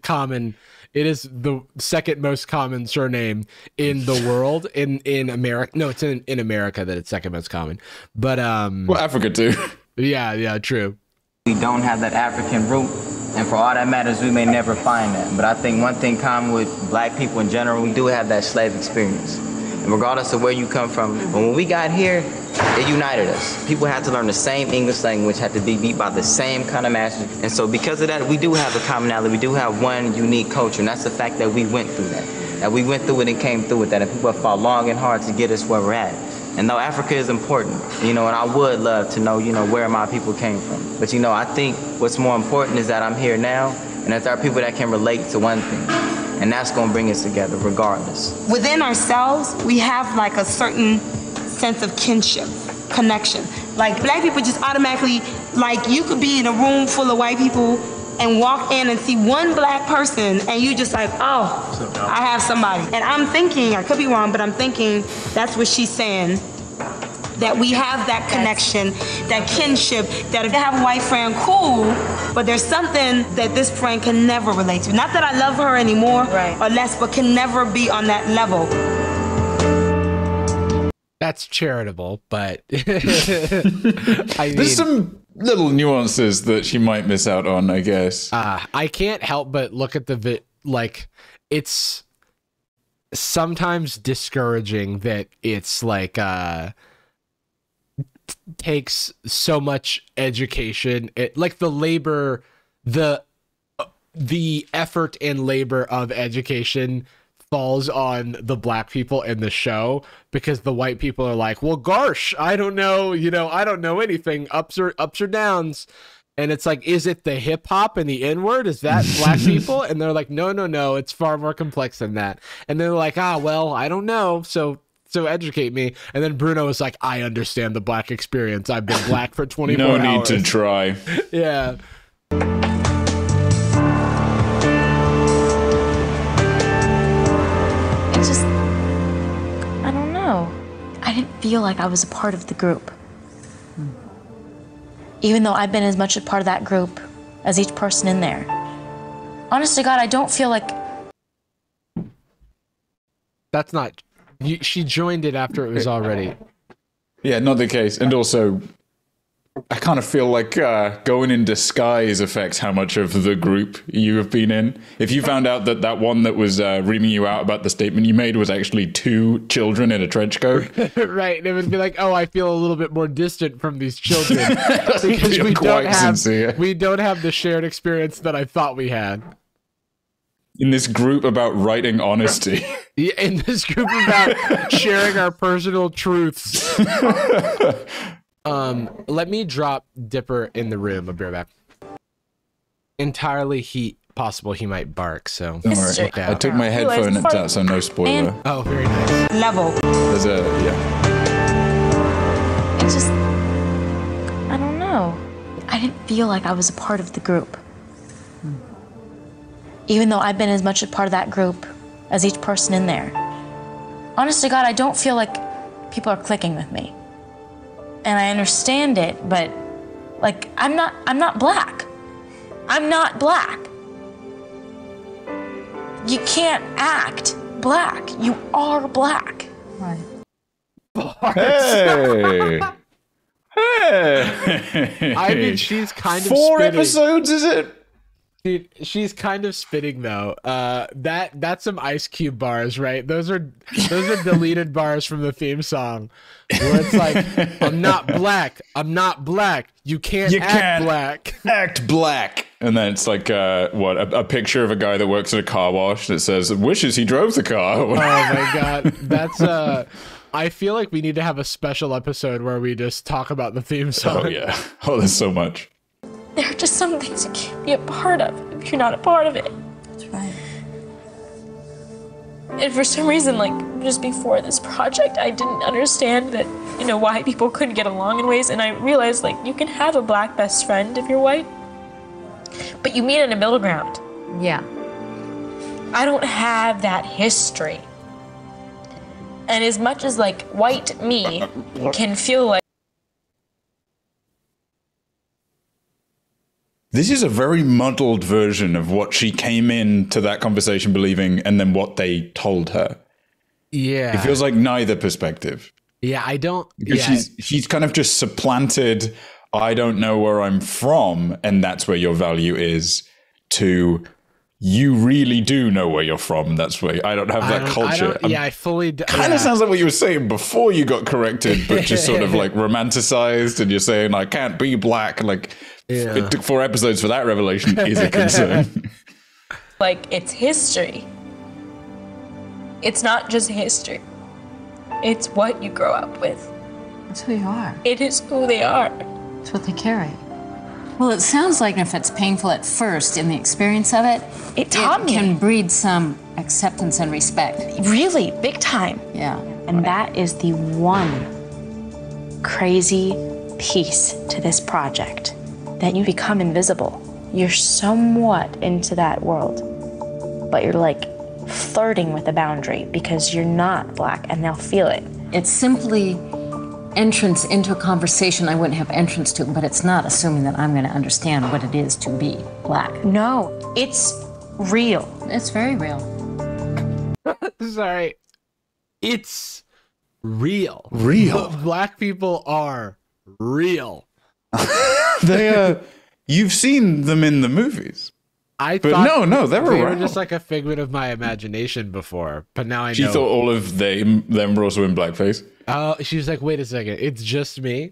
it is the second most common surname in the world in America. No, it's in America that it's second most common. But well, Africa too. Yeah, true. We don't have that African root, and for all that matters, we may never find that. But I think one thing common with black people in general, we do have that slave experience. And regardless of where you come from, when we got here, it united us. People had to learn the same English language, had to be beat by the same kind of masters. And so because of that, we do have a commonality. We do have one unique culture, and that's the fact that we went through that. That we went through it and came through with that, and people have fought long and hard to get us where we're at. And though Africa is important, and I would love to know, where my people came from. But I think what's more important is that I'm here now, and that there are people that can relate to one thing. And that's going to bring us together regardless. Within ourselves, we have like a certain sense of kinship, connection. Like black people just automatically, like you could be in a room full of white people and walk in and see one black person and you just like, oh, I have somebody. And I'm thinking, I could be wrong, but I'm thinking that's what she's saying. That we have that connection, that kinship, that if you have a white friend, cool, but there's something that this friend can never relate to. Not that I love her anymore or less, but can never be on that level. That's charitable, but there's some little nuances that she might miss out on, I guess. I can't help but look at it's sometimes discouraging that it's like, takes so much education, like the effort and labor of education falls on the black people in the show because the white people are like, well, gosh, I don't know, I don't know anything, ups or downs. And it's like, is it the hip hop and the N-word? Is that black people? And they're like, no, it's far more complex than that. And they're like, well, I don't know. So educate me. And then Bruno was like, I understand the black experience. I've been black for 24 hours. No need to try. Yeah. I don't know. I didn't feel like I was a part of the group. even though I've been as much a part of that group as each person in there. Honest to God, I don't feel like... That's not... she joined it after it was already... Yeah, not the case. And also, I kind of feel like going in disguise affects how much of the group you have been in. If you found out that that one that was reaming you out about the statement you made was actually 2 children in a trench coat. Right, it would be like, oh, I feel a little bit more distant from these children because we don't have the shared experience that I thought we had. In this group about writing honesty. Yeah, in this group about sharing our personal truths. Let me drop Dipper in the room. I'll be right back. Entirely possible he might bark, so don't worry. I took my headphone out, so no spoiler. Oh, very nice. Level. There's a, yeah. It's just... I don't know. I didn't feel like I was a part of the group. Even though I've been as much a part of that group as each person in there. Honest to God, I don't feel like people are clicking with me. And I understand it, but like, I'm not black. I'm not black. You can't act black. You are black. Right. Hey! Hey! I mean, she's kind of 4 spitting. episodes, is it? Dude, she's kind of spitting though. That's some Ice Cube bars, right? Those are deleted bars from the theme song, where it's like, "I'm not black. I'm not black. You can't act black. Act black." And then it's like a picture of a guy that works at a car wash that says, "Wishes he drove the car." Oh my God, that's I feel like we need to have a special episode where we just talk about the theme song. Oh yeah. Oh, there's so much. There are just some things you can't be a part of if you're not a part of it. That's right. And for some reason, like, just before this project, I didn't understand that, you know, white people couldn't get along in ways, and I realized, like, you can have a black best friend if you're white, but you meet in a middle ground. Yeah. I don't have that history. And as much as, like, white me can feel like... This is a very muddled version of what she came into that conversation believing and then what they told her. Yeah. It feels like neither perspective. Yeah, I don't... Because she's kind of just supplanted, I don't know where I'm from, and that's where your value is, to you really do know where you're from. That's where I don't have that culture. I fully... Kind of sounds like what you were saying before you got corrected, but just sort of like romanticized, and you're saying, I can't be black, like... Yeah. It took 4 episodes for that revelation is a concern. Like, it's history. It's not just history. It's what you grow up with. It's who you are. It is who they are. It's what they carry. Well, it sounds like if it's painful at first in the experience of it, it can breed some acceptance and respect. Really, big time. Yeah. And that is the one crazy piece to this project. That you become invisible. You're somewhat into that world, but you're like flirting with the boundary because you're not black and they'll feel it. It's simply entrance into a conversation I wouldn't have entrance to, but it's not assuming that I'm going to understand what it is to be black. No, it's real. It's very real. Sorry. It's real. Real. Black people are real. They you've seen them in the movies. I but thought no, they were around. just like a figment of my imagination before, but now I know. She thought all of them were also in blackface. Oh, she was like, wait a second, it's just me?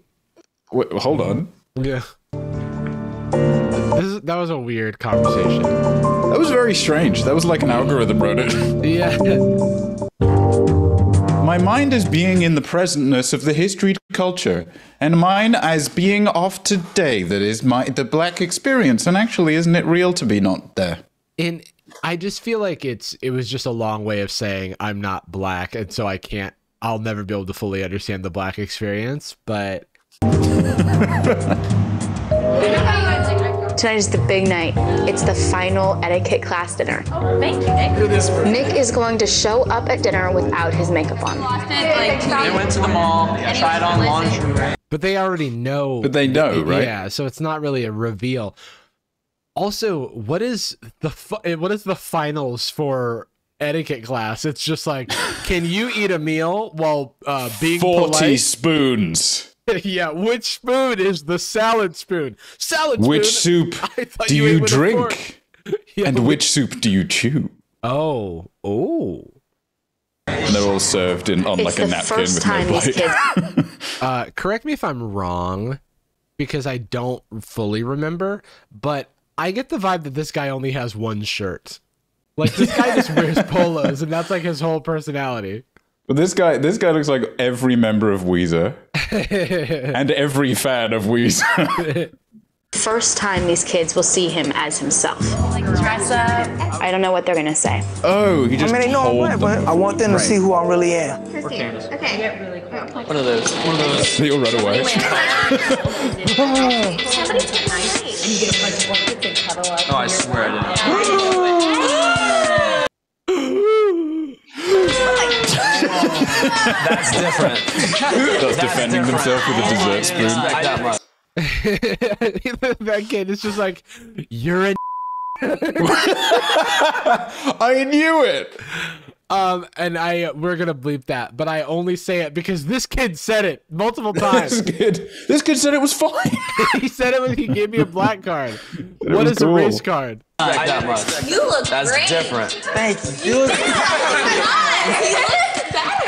Wait, hold on. Yeah. That was a weird conversation. That was very strange. That was like an algorithm wrote it. Yeah. My mind as being in the presentness of the history culture, and mine as being of today, that is the black experience. And actually, isn't it real to be not there? And I just feel like it was just a long way of saying I'm not black, and so I'll never be able to fully understand the black experience, but... Tonight is the big night. It's the final etiquette class dinner. Oh, thank you, Nick. Nick is going to show up at dinner without his makeup on. They went to the mall, tried on lingerie. But they already know. But they know, right? Yeah, so it's not really a reveal. Also, what is the finals for etiquette class? It's just like, can you eat a meal while being 40 polite? spoons. Yeah, which spoon is the salad spoon? Salad spoon. Which soup do you drink? Yeah, and which soup do you chew? Oh. And they're all served on like a napkin with no plate. Correct me if I'm wrong, because I don't fully remember, but I get the vibe that this guy only has one shirt. Like, this guy just wears polos, and that's like his whole personality. But this guy looks like every member of Weezer and every fan of Weezer. First time these kids will see him as himself. Like, dress up. I don't know what they're gonna say. Oh, he just I mean, they know I'm black, but I want them to see who I really am. Okay. Get really quick. One of those. They all run away. Somebody take my face. And you get a bunch of blankets and cuddle up. Oh, I swear I didn't. That's different. That's defending himself with a dessert spoon. That kid is just like, you're a I knew it. And we're gonna bleep that, but I only say it because this kid said it multiple times. This kid said it was fine. He said it when he gave me a black card. What is cool. a race card? Not that much. You look That's great. different. Thank you. You look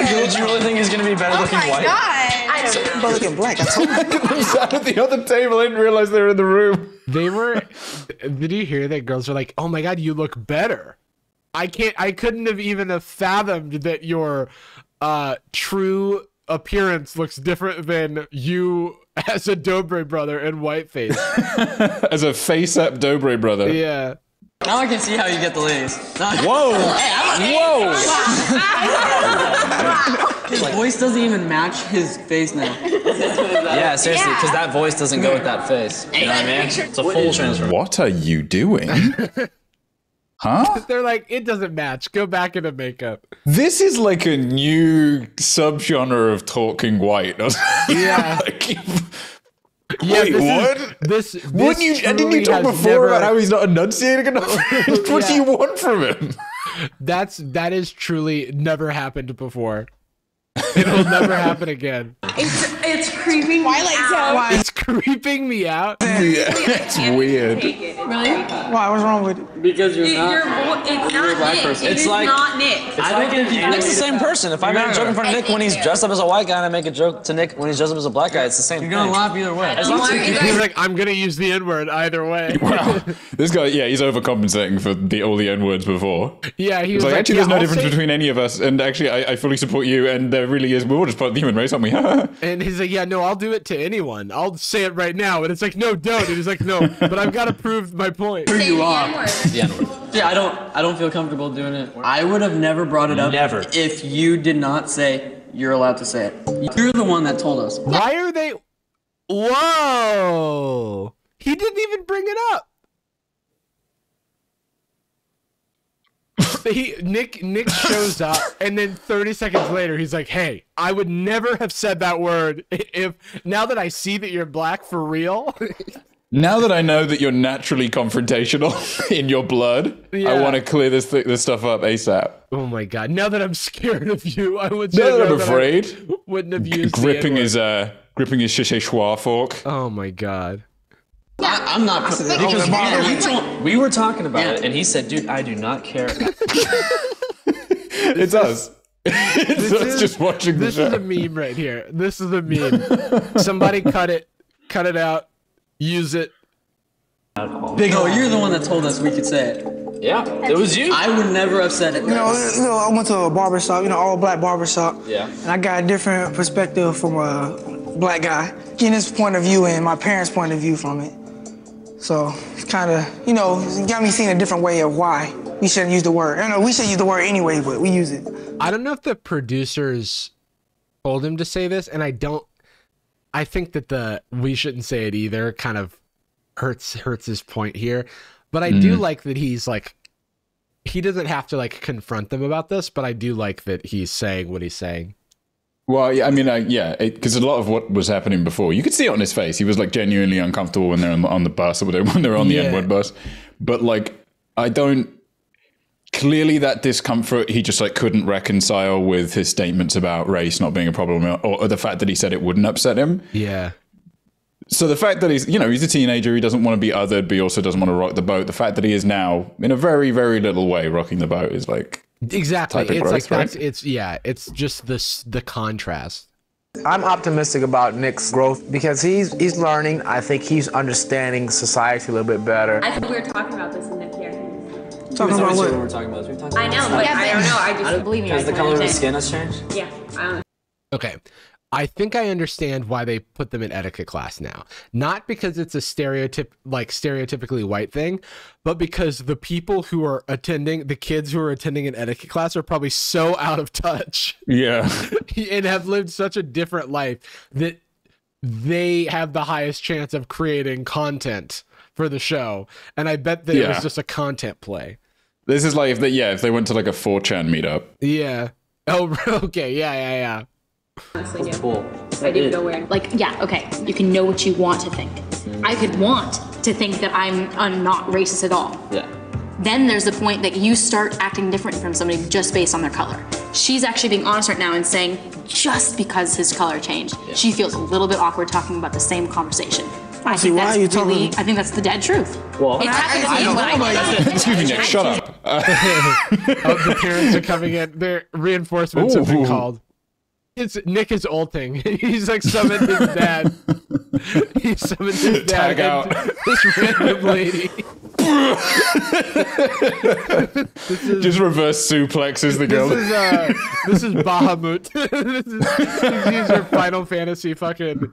Did you really think he's gonna be better looking white? I don't know. I'm looking black. I told you. They sat at the other table. I didn't realize they were in the room. They were. Did you hear that? Girls were like, "Oh my god, you look better." I couldn't have even fathomed that your true appearance looks different than you as a Dobre brother in whiteface. As a face-up Dobre brother. Yeah. Now I can see how you get the ladies. Whoa! Whoa! His voice doesn't even match his face now. Yeah, seriously, because that voice doesn't go with that face. You know what I mean? It's a full transformation. What are you doing? Huh? They're like, it doesn't match. Go back into makeup. This is like a new subgenre of talking white. Yeah. Wait, what? Didn't you talk before about how he's not enunciating enough? What do you want from him? That is truly never happened before. It'll never happen again. It's creeping Twilight Zone. It's creeping me out. Yeah, it's weird. Really? Why? What's wrong with it? Because you're not. It's not Nick. It's like not Nick. I don't think Nick's the same person. If I make a joke in front of Nick when he's dressed up as a white guy, and I make a joke to Nick when he's dressed up as a black guy, it's the same thing. You're gonna laugh either way. He's like, I'm gonna use the N-word either way. Wow. This guy, yeah, he's overcompensating for all the N-words before. Yeah, he was like, actually, yeah, there's no I'll difference say- between any of us, and actually, I fully support you, and there really is. We're all just part of the human race, aren't we? And he's like, yeah, no, I'll do it to anyone. I'll say it right now. And it's like, no, don't. And he's like, no, but I've got to prove my point. Who you are. The N-word. Yeah, I don't feel comfortable doing it. I would have never brought it up if you did not say you're allowed to say it. You're the one that told us. Why are they? Whoa! He didn't even bring it up. Nick shows up, and then 30 seconds later, he's like, "Hey, I would never have said that word if now that I see that you're black for real." Now that I know that you're naturally confrontational in your blood, I want to clear this stuff up ASAP. Oh my god! Now that I'm scared of you, I would. Now that I'm afraid, wouldn't have used gripping his Szechuan fork. Oh my god! I'm not because we were talking about it, and he said, "Dude, I do not care." It's us. It's us just watching the show. This is a meme right here. This is a meme. Somebody cut it out, use it. Big O, you're the one that told us we could say it. Yeah, it was you. I would never have said it. You know, I went to a barbershop, all black barbershop. Yeah. And I got a different perspective from a black guy. Getting his point of view and my parents' point of view from it. So it's kind of, it got me seeing a different way of why we shouldn't use the word. I know we should use the word anyway, but we use it. I don't know if the producers told him to say this, and I think that we shouldn't say it either kind of hurts his point here. But I do like that he's like, he doesn't have to like confront them about this, but I do like that he's saying what he's saying. Well, yeah, I mean, yeah, because a lot of what was happening before, you could see it on his face. He was like genuinely uncomfortable when they're on the bus or when they're on the N-word bus. But like, I don't. Clearly, that discomfort he just like couldn't reconcile with his statements about race not being a problem, or the fact that he said it wouldn't upset him. Yeah. So the fact that he's a teenager, he doesn't want to be othered, but he also doesn't want to rock the boat. The fact that he is now, in a very, very little way, rocking the boat is like exactly. It's growth, like right? it's just the contrast. I'm optimistic about Nick's growth because he's learning. I think he's understanding society a little bit better. I think we were talking about this in the care. Talking about what? We're talking about. I know, but I don't know. I just believe me. Because the color of his skin has changed? Yeah, I don't know. Okay. I think I understand why they put them in etiquette class now. Not because it's a stereotypically white thing, but because the people who are attending, the kids who are attending an etiquette class are probably so out of touch. Yeah. And have lived such a different life that they have the highest chance of creating content for the show. And I bet that it was just a content play. This is like if they went to like a 4chan meetup. Yeah. Oh, okay. Yeah. Honestly, I do feel weird. Like, yeah, okay, you can know what you want to think. I could want to think that I'm not racist at all. Yeah. Then there's the point that you start acting different from somebody just based on their color. She's actually being honest right now and saying just because his color changed, she feels a little bit awkward talking about the same conversation. I think that's the dead truth. Well, it's happened Excuse me, Nick, shut up. The parents are coming in. Their reinforcements have been called. Nick is ulting. He's like summoned his dad. He summoned his dad. Tag out. This random lady. Just reverse suplexes the girl. This is Bahamut. He's used her Final Fantasy fucking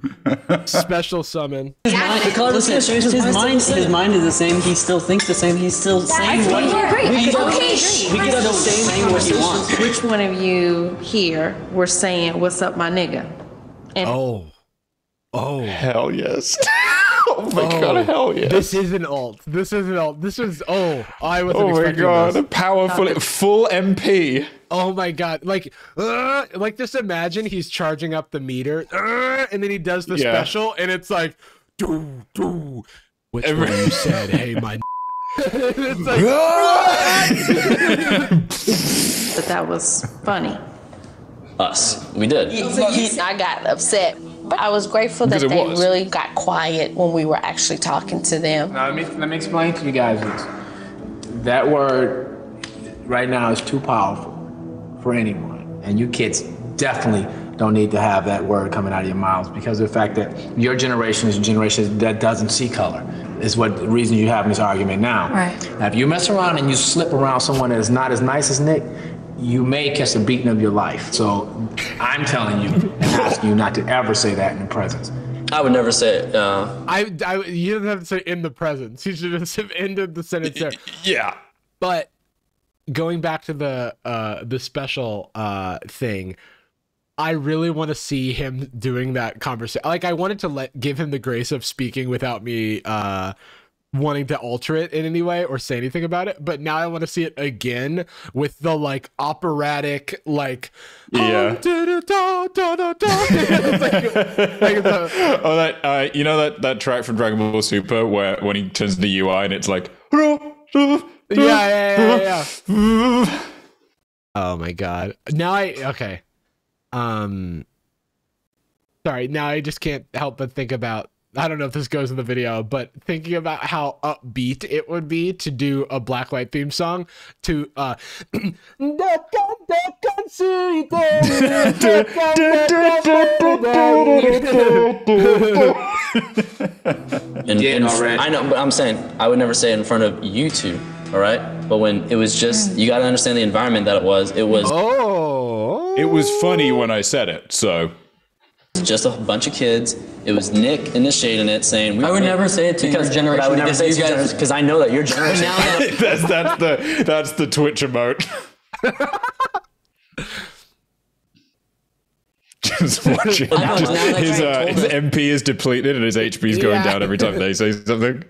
special summon. The color of his mind is the same. He still thinks the same. He's still saying what he still saying what he wants. Which one of you here were saying, "What's up, my nigga"? And Oh, hell yes. Oh my god, hell yes. This is an alt. I wasn't expecting god, this. powerful, full MP. Oh my god, like just imagine he's charging up the meter, and then he does the special, and it's like, do. Which one you said, hey, my it's like, but that was funny. Us. We did. I got upset. But I was grateful that they really got quiet when we were actually talking to them. Now, let me explain to you guys this. That word right now is too powerful for anyone. And you kids definitely don't need to have that word coming out of your mouths because of the fact that your generation is a generation that doesn't see color. Is what the reason you're having this argument now. Right. Now, if you mess around and you slip around someone that is not as nice as Nick, you may catch the beating of your life. So I'm telling you and asking you not to ever say that in the presence. I would never say it. You don't have to say in the presence. You should just have ended the sentence there. Yeah. But going back to the special thing, I really want to see him doing that conversation. Like, I wanted to give him the grace of speaking without me wanting to alter it in any way or say anything about it, but now I want to see it again with the like operatic like that track from Dragon Ball Super where when he turns to the UI and it's like yeah. Oh my god. Sorry, now I just can't help but think about, I don't know if this goes in the video, but thinking about how upbeat it would be to do a black white theme song to and I know, but I'm saying I would never say it in front of you two, all right? But when it was just, you got to understand the environment that it was. It was funny when I said it, so just a bunch of kids. It was Nick initiating it, saying, I would never say it to your generation. I would never say it to your generation because I know that your generation. that's the Twitch emote. Just watching. His MP is depleted and his HP is going down every time they say something.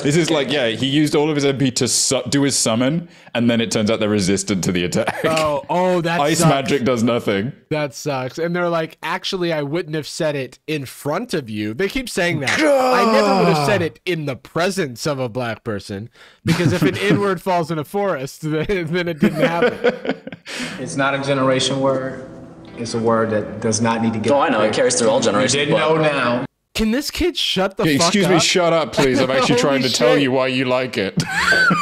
This is like, yeah, he used all of his MP to do his summon, and then it turns out they're resistant to the attack. Oh, that Ice sucks. magic does nothing. That sucks. And they're like, actually, I wouldn't have said it in front of you. They keep saying that. I never would have said it in the presence of a black person, because if an N-word falls in a forest, then it didn't happen. It's not a generation word. It's a word that does not need to get. Oh, I know. It carries through all generations. You didn't know now. Can this kid shut the fuck up? Excuse me, shut up, please. I'm actually trying to tell you why you like it.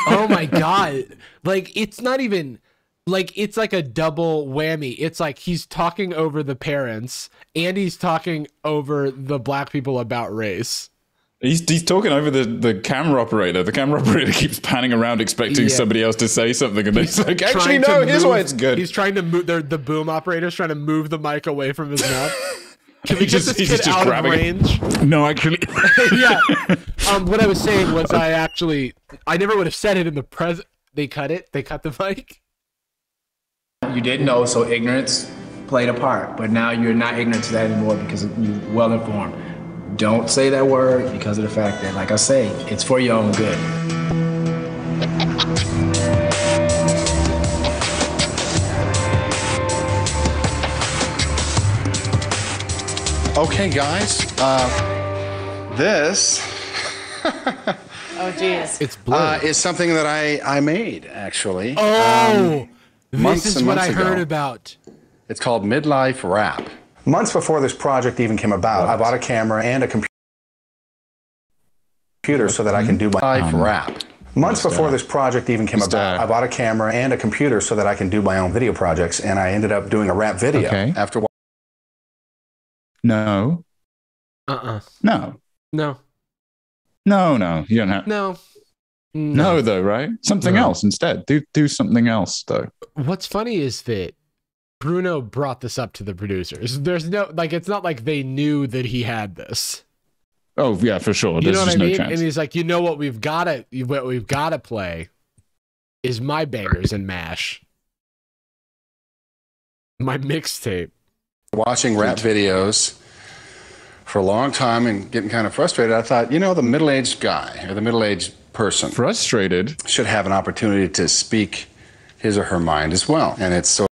Oh my God. Like, it's not even, like, it's like a double whammy. It's like he's talking over the parents and he's talking over the black people about race. He's talking over the camera operator. The camera operator keeps panning around expecting somebody else to say something, and he's like, actually, no, here's why it's good. He's trying to move, the boom operator's trying to move the mic away from his mouth. Can we get this he's kid just out of grabbing range? it. No, actually. Yeah. What I was saying was I never would have said it in the present. They cut it. They cut the mic. You didn't know, so ignorance played a part. But now you're not ignorant to that anymore because you're well informed. Don't say that word because of the fact that, like I say, it's for your own good. Okay, guys. This Oh, geez. It's blue. is something that I made, actually. Oh, months this is and what months I heard ago. about. It's called Midlife Rap. Months before this project even came about, I bought a camera and a computer so that I can do my life rap. Months before this project even came about, I bought a camera and a computer so that I can do my own video projects, and I ended up doing a rap video after. No. No. No. No. You don't have. No, though, right? Something else instead. Do something else, though. What's funny is that Bruno brought this up to the producers. There's no, like, it's not like they knew that he had this. Oh yeah, for sure. You There's know what I just no mean? chance. And he's like, what we've got to play is my bangers and mash, my mixtape. Watching rap videos for a long time and getting kind of frustrated, I thought, the middle-aged guy or the middle-aged person should have an opportunity to speak his or her mind as well. And it's so.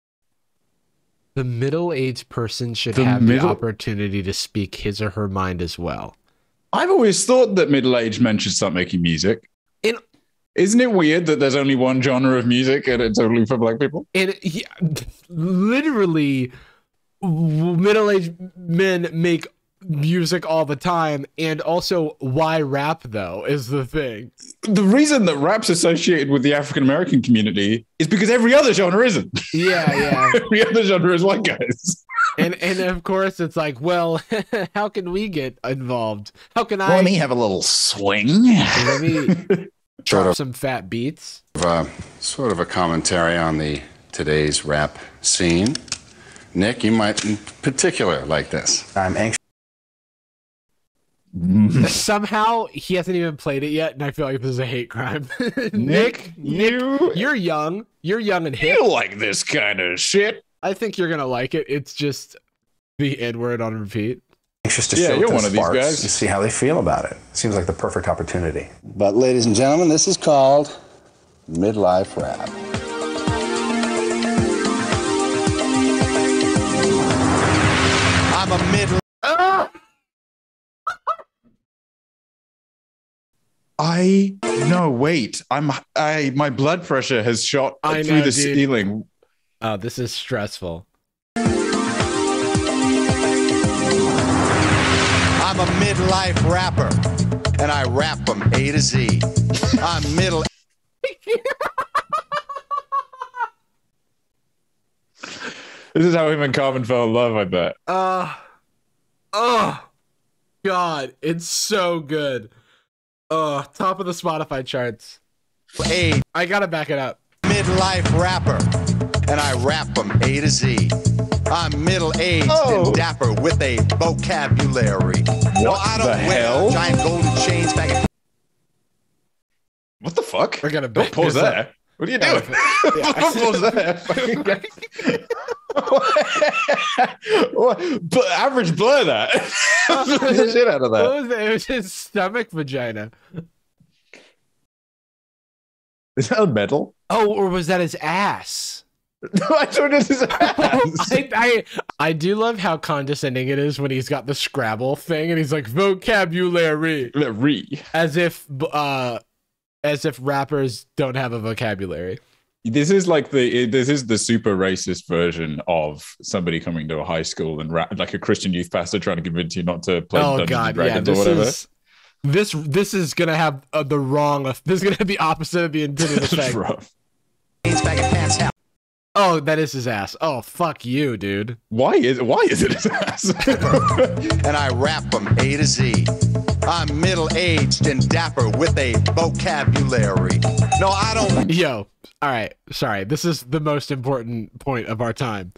The middle-aged person should have the opportunity to speak his or her mind as well. I've always thought that middle-aged men should start making music. Isn't it weird that there's only one genre of music and it's only for black people? And literally, middle-aged men make music all the time, and also, why rap though is the thing. The reason that rap's associated with the African American community is because every other genre isn't. Yeah. Every other genre is white guys. And of course it's like, well, how can we get involved? How can Let me have a little swing. Let me drop some fat beats. Sort of a commentary on the today's rap scene. Nick, you might in particular like this. I'm anxious. Somehow he hasn't even played it yet, and I feel like this is a hate crime. Nick, you're young. You're young and hip. You like this kind of shit. I think you're gonna like it. It's just the N-word on repeat. Anxious to show you're to one of these Sparks guys. to see how they feel about it. Seems like the perfect opportunity. But ladies and gentlemen, this is called Midlife Rap. I'm a middle. My blood pressure has shot through the ceiling. Oh, this is stressful. I'm a midlife rapper, and I rap from A to Z. I'm middle. This is how him and Carmen fell in love, I bet. Oh, God, it's so good. Top of the Spotify charts. A. I gotta back it up. Midlife rapper, and I rap from A to Z. I'm middle-aged and dapper with a vocabulary. Well, I don't wear giant golden chains back at. What the fuck? We're gonna don't pause there. What are you doing? Don't pause there. But average blur that. The shit out of that. What was it? It was his stomach vagina. Is that a medal? Oh, or was that his ass? I thought it was his ass. I do love how condescending it is when he's got the Scrabble thing and he's like vocabulary, as if rappers don't have a vocabulary. This is the super racist version of somebody coming to a high school and like a Christian youth pastor trying to convince you not to play Dungeons and Dragons or whatever. This is gonna have the wrong. This is gonna have the opposite of the intended effect. Oh, that is his ass. Oh, fuck you, dude. Why is it his ass? And I rap them A to Z. I'm middle-aged and dapper with a vocabulary. No, I don't. Yo, all right. Sorry. This is the most important point of our time.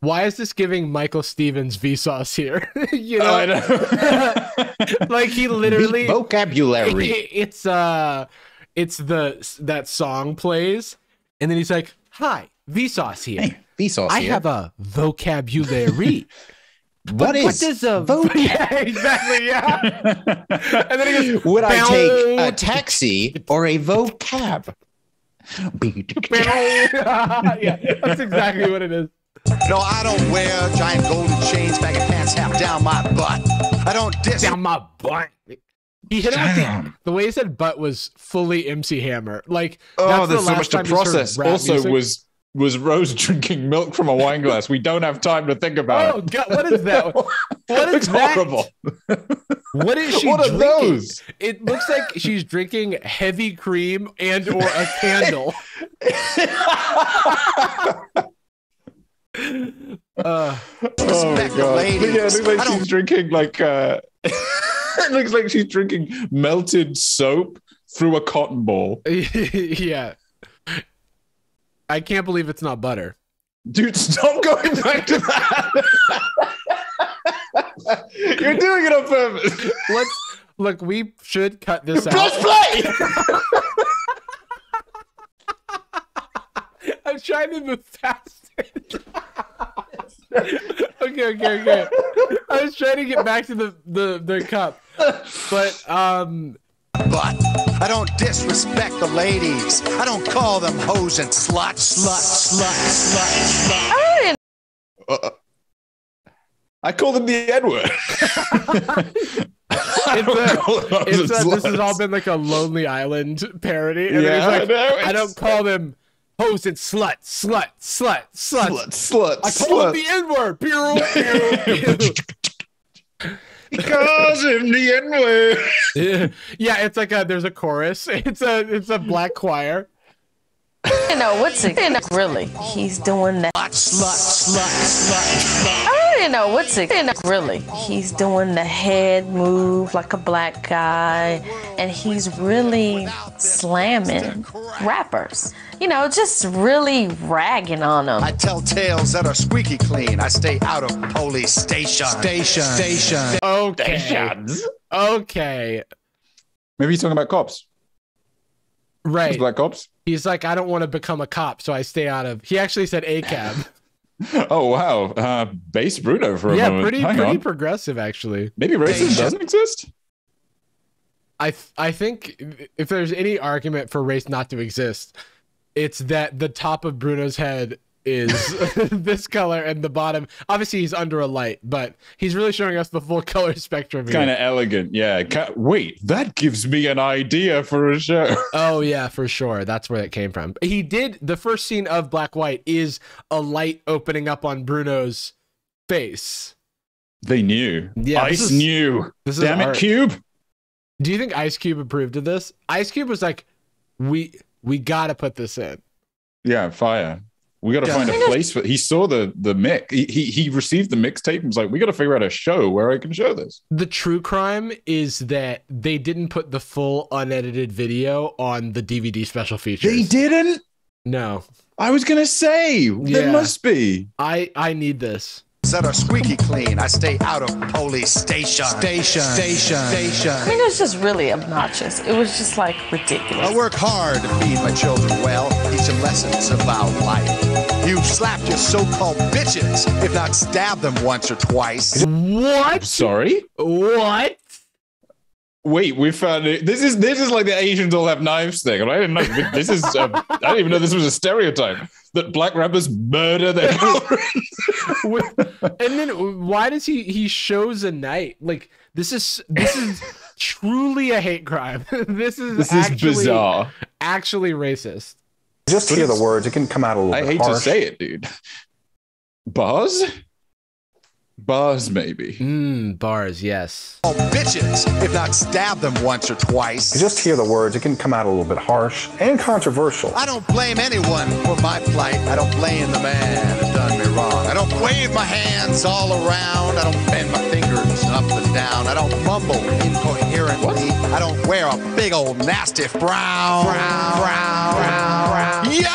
Why is this giving Michael Stevens Vsauce here? You know, I know. Like he literally vocabulary. It's that song plays, and then he's like, "Hi, Vsauce here. Hey, Vsauce I here. have a vocabulary." What does a vocab? Yeah, exactly. Yeah. And then he goes, would I take a taxi or a vocab? Yeah, that's exactly what it is. No, I don't wear giant golden chains, baggy pants half down my butt. I don't diss down my butt. He hit it with the way he said butt was fully MC Hammer. Like, oh, there's so much to process. Also, was Rose drinking milk from a wine glass? We don't have time to think about it. Oh God, what is that? What is that? Horrible. What is she what drinking? Are those? It looks like she's drinking heavy cream and or a candle. Oh my God. Yeah, it looks like she's drinking like it looks like she's drinking melted soap through a cotton ball. Yeah. I can't believe it's not butter. Dude, stop going back to that. You're doing it on purpose. Look, we should cut this out. Let's play! I'm trying to move faster. Okay. I was trying to get back to the cup. But I don't disrespect the ladies. I don't call them hoes and sluts. I call them the N-word. This has all been like a Lonely Island parody. And then he's like, I don't call them hoes and sluts. I call them the N-word. He calls him the N-word. Yeah, it's like there's a chorus. It's a black choir. You know what's it? Really, he's doing that. Slut. You know what's it? Really, he's doing the head move like a black guy, and he's really slamming rappers. You know, just really ragging on them. I tell tales that are squeaky clean. I stay out of police stations. Okay. Maybe he's talking about cops. Right. Those black cops. He's like, I don't want to become a cop, so I stay out of. He actually said ACAB. Oh wow, bass Bruno for a moment. Yeah, pretty progressive actually. Maybe racism doesn't exist. I think if there's any argument for race not to exist, it's that the top of Bruno's head is this color and the bottom. Obviously, he's under a light, but he's really showing us the full color spectrum. Kind of elegant, yeah. Wait, that gives me an idea for a show. Oh yeah, for sure. That's where it came from. He did the first scene of Black White is a light opening up on Bruno's face. They knew. Yeah, Ice knew. Damn it, Cube. Do you think Ice Cube approved of this? Ice Cube was like, we gotta put this in. Yeah, fire. We got to find a place for. He saw the mix. He received the mixtape and was like, "We got to figure out a show where I can show this." The true crime is that they didn't put the full unedited video on the DVD special features. They didn't. No, I was gonna say there must be. I need this. That are squeaky clean. I stay out of police station. I mean, it was just really obnoxious. It was just like ridiculous. I work hard to feed my children well, teach them lessons about life. You slapped your so-called bitches, if not stabbed them once or twice. What? Sorry? What? Wait, we found it. This is like the Asians all have knives thing, and I didn't know. This is I didn't even know this was a stereotype that black rappers murder their girlfriends. And then why does he shows a knife? Like this is truly a hate crime. This is bizarre. Actually racist. Just hear the words. It can come out a little bit I hate harsh. to say it, dude. Bars? Bars, maybe. Bars, yes. Oh, bitches, if not stab them once or twice. Just hear the words. It can come out a little bit harsh and controversial. I don't blame anyone for my plight. I don't blame the man who done me wrong. I don't wave my hands all around. I don't bend my fingers up and down. I don't mumble incoherently. I don't wear a big old nasty frown. Yo!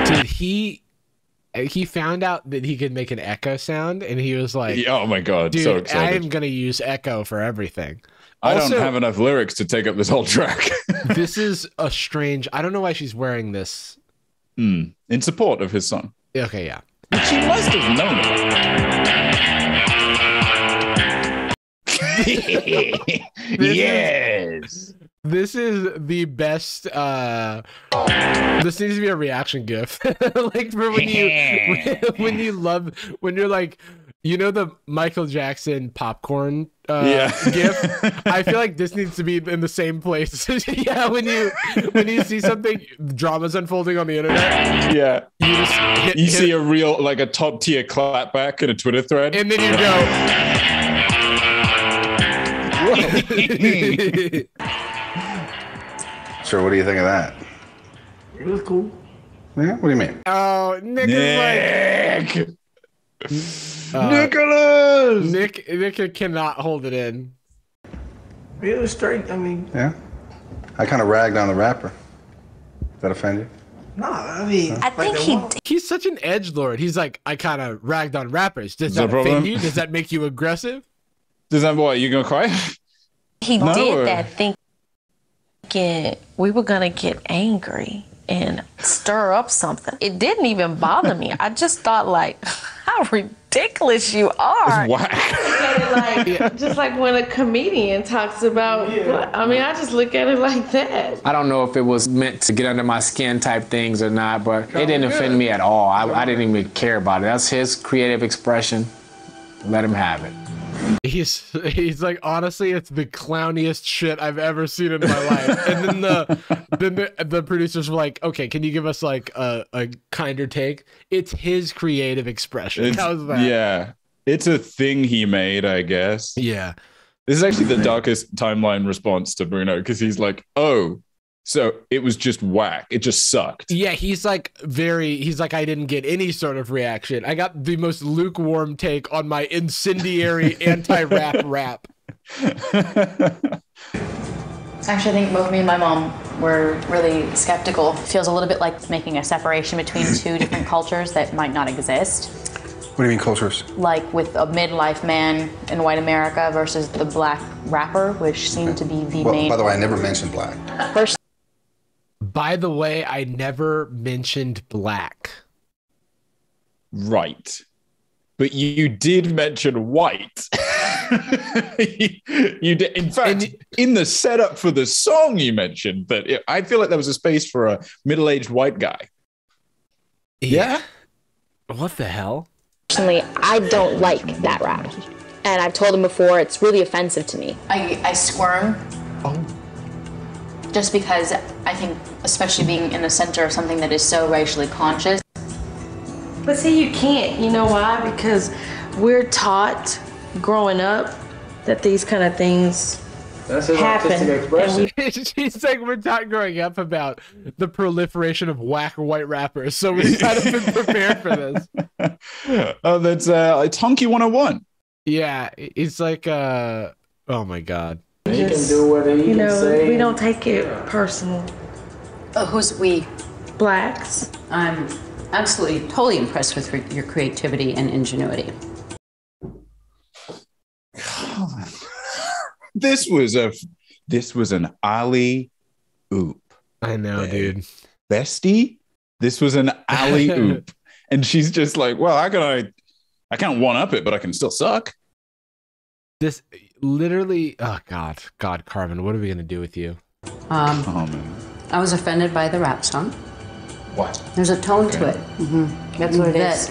Dude, he found out that he could make an echo sound, and he was like, oh my god, dude, so excited. I'm gonna use echo for everything. I Also, don't have enough lyrics to take up this whole track. This is a strange, I don't know why she's wearing this. In support of his song. Okay, yeah. But she must have known it. Yes. This is the best. This needs to be a reaction gif, like for when you're like, you know, the Michael Jackson popcorn gif. I feel like this needs to be in the same place. Yeah, when you see something, drama's unfolding on the internet. Yeah, you just hit, see a real like a top tier clapback in a Twitter thread, and then you go. Sure, what do you think of that? It was cool. Yeah, what do you mean? Oh, Nick is like Nicholas. Nick cannot hold it in. It was straight. I mean, Yeah, I kind of ragged on the rapper. Does that offend you? nah. I mean, I think he's such an edgelord. He's like, I kind of ragged on rappers. Does that that problem? offend you? Does that make you aggressive? Does that what? You gonna cry? He No, did or- that thinking we were gonna get angry and stir up something. It didn't even bother me. I just thought, like, how ridiculous you are. It's whack. Like, just like when a comedian talks about, I mean, I just look at it like that. I don't know if it was meant to get under my skin type things or not, but it didn't offend me at all. I didn't even care about it. That's his creative expression. Let him have it. He's like, honestly, it's the clowniest shit I've ever seen in my life. And then the producers were like, okay, can you give us like a kinder take? It's his creative expression. How's that? Yeah, it's a thing he made, I guess. Yeah. This is actually the darkest timeline response to Bruno, because he's like, oh, so it was just whack. It just sucked. Yeah, he's like, I didn't get any sort of reaction. I got the most lukewarm take on my incendiary anti-rap rap. Actually, I think both me and my mom were really skeptical. It feels a little bit like making a separation between two different cultures that might not exist. What do you mean cultures? Like with a midlife man in white America versus the black rapper, which seemed to be the main. By the way, I never mentioned black. First. By the way, I never mentioned black. Right. But you did mention white. You did. In fact, in the setup for the song, you mentioned that I feel like there was a space for a middle-aged white guy. Yeah? What the hell? Personally, I don't like that rap. And I've told him before, it's really offensive to me. I squirm. Oh. Just because I think, especially being in the center of something that is so racially conscious. But see, you can't. You know why? Because we're taught growing up that these kind of things happen. She's like, we're taught growing up about the proliferation of whack white rappers, so we've kind of been prepared for this. Oh, that's it's Honky 101. Yeah, it's like, oh my god. He can do what he can say. We don't take it personal. Who's we? Blacks. I'm absolutely, totally impressed with your creativity and ingenuity. This was an alley oop. I know, dude. Bestie, this was an alley oop. And she's just like, well, I can't one up it, but I can still suck. This literally, oh God, Carmen, what are we gonna do with you? I was offended by the rap song. What? There's a tone to it. That's what it is.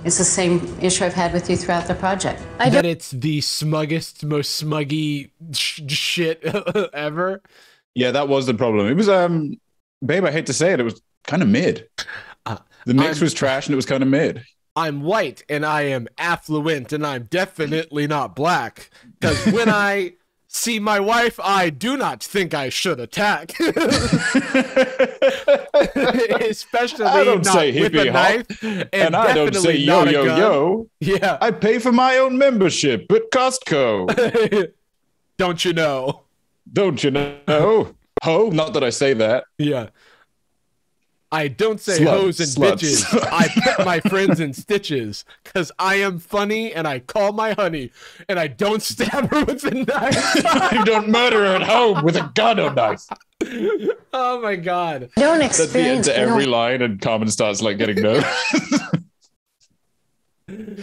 It's the same issue I've had with you throughout the project. That it's the smuggest, most smuggy shit ever. Yeah, that was the problem. It was, babe, I hate to say it, it was kind of mid. The mix was trash and it was kind of mid. I'm white and I am affluent and I'm definitely not black. Because when I see my wife, I do not think I should attack. Especially I don't not say with a hippie knife, hop, and I don't say yo not a yo gun. yo. Yeah, I pay for my own membership at Costco. Don't you know? Don't you know? Ho, not that I say that. Yeah. I don't say Slut, hoes and sluts. bitches. I put my friends in stitches because I am funny and I call my honey and I don't stab her with a knife. I don't murder her at home with a gun or knife. Oh my God. Don't That's the end experience to every line, and Carmen starts like getting nervous.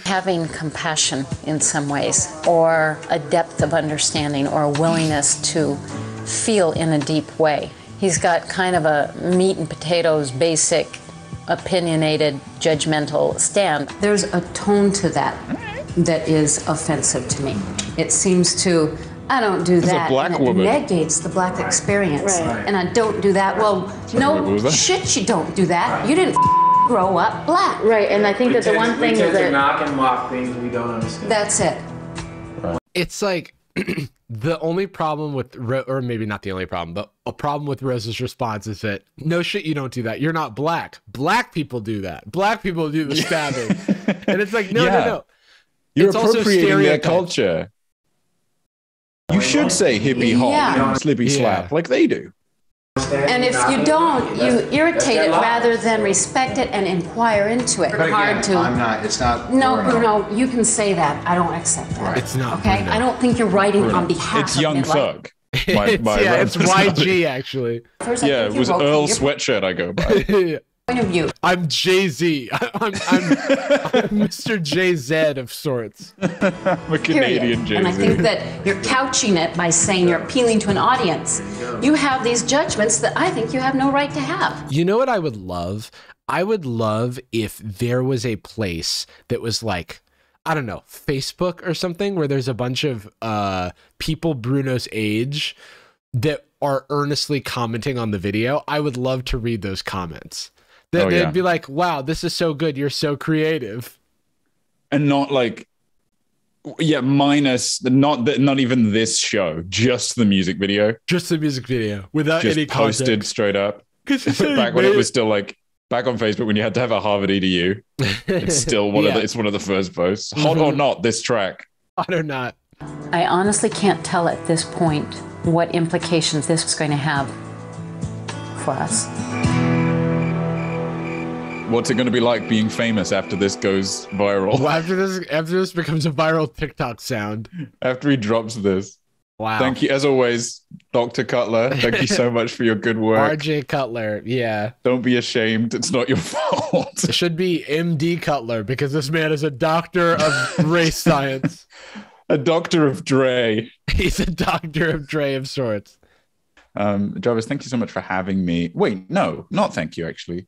having compassion in some ways, or a depth of understanding, or a willingness to feel in a deep way. He's got kind of a meat and potatoes, basic, opinionated, judgmental stand. There's a tone to that that is offensive to me. It seems to, I don't do As a that. black and it woman. negates the black experience. Right. And I don't do that. Well, What was no that? shit, you don't do that. You didn't grow up black. Right, and I think that the one thing to that knock and mock things we don't understand. That's it. It's like the only problem with, or maybe not the only problem, but a problem with Rose's response is that, no shit, you don't do that. You're not black. Black people do that. Black people do the stabbing. And it's like, no. You're It's also appropriating their stereotypes. culture. You should say hippie hop Yeah. and slippy slap like they do. And if you don't, you irritate it rather than respect it and inquire into it. But again, Hard to. I'm not, it's not. No, Bruno. Bruno, you can say that. I don't accept that. It's not. Okay? Bruno. I don't think you're writing on behalf It's of Young Midlife. Thug. My It's reference. YG actually. First, I Yeah, think it was you wrote Earl from your Sweatshirt I go by. point of view. I'm Jay-Z. I'm Mr. JZ of sorts. I'm a Canadian Period. And I think Jay-Z. that you're couching it by saying you're appealing to an audience. You have these judgments that I think you have no right to have. You know what I would love? I would love if there was a place that was like, I don't know, Facebook or something, where there's a bunch of people Bruno's age that are earnestly commenting on the video. I would love to read those comments. That they'd be like, wow, this is so good. You're so creative. And not like, minus not even this show, just the music video. Just the music video without Just any posted context. straight up. 'Cause you say Back when you it was still like, back on Facebook when you had to have a Harvard EDU. It's still one of Yeah. it's one of the first posts. Hot or not, this track. Hot or not. I honestly can't tell at this point what implications this is going to have for us. What's it going to be like being famous after this goes viral? Well, after this becomes a viral TikTok sound. After he drops this. Wow. Thank you, as always, Dr. Cutler. Thank you so much for your good work. RJ Cutler, yeah. Don't be ashamed. It's not your fault. It should be MD Cutler because this man is a doctor of race science. A doctor of Dre. He's a doctor of Dre of sorts. Jarvis, thank you so much for having me. Wait, no, not thank you, actually.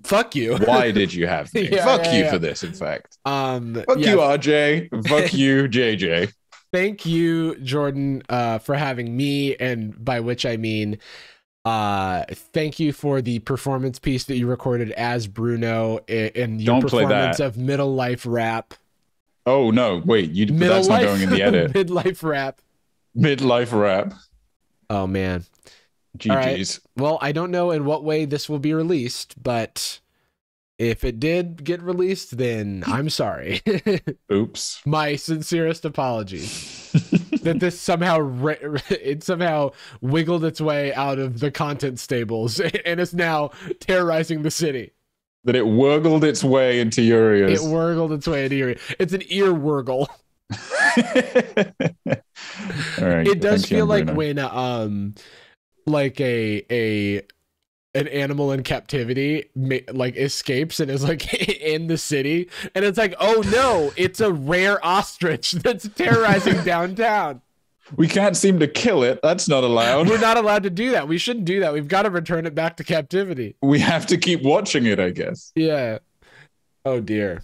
Fuck you. Why did you have me? Yeah, Fuck yeah, you yeah. for this, in fact. Fuck you, RJ. Fuck you, JJ. Thank you, Jordan, for having me, and by which I mean, thank you for the performance piece that you recorded as Bruno in your Don't play performance that. of middle life rap. Oh no, wait, that's not going in the edit. Midlife rap. Midlife rap. Oh man. GG's. All right. Well, I don't know in what way this will be released, but if it did get released, then I'm sorry. Oops. My sincerest apologies. That this somehow it somehow wiggled its way out of the content stables and is now terrorizing the city. That it wurgled its way into your ears. It wurgled its way into your ear. It's an ear wurgle. All right. It does Thank you, feel like Bruno. when like a an animal in captivity like escapes and is like in the city, and it's like, oh no, it's a rare ostrich that's terrorizing downtown. We can't seem to kill it. That's not allowed. We're not allowed to do that. We shouldn't do that. We've got to return it back to captivity. We have to keep watching it, I guess. Yeah. Oh dear.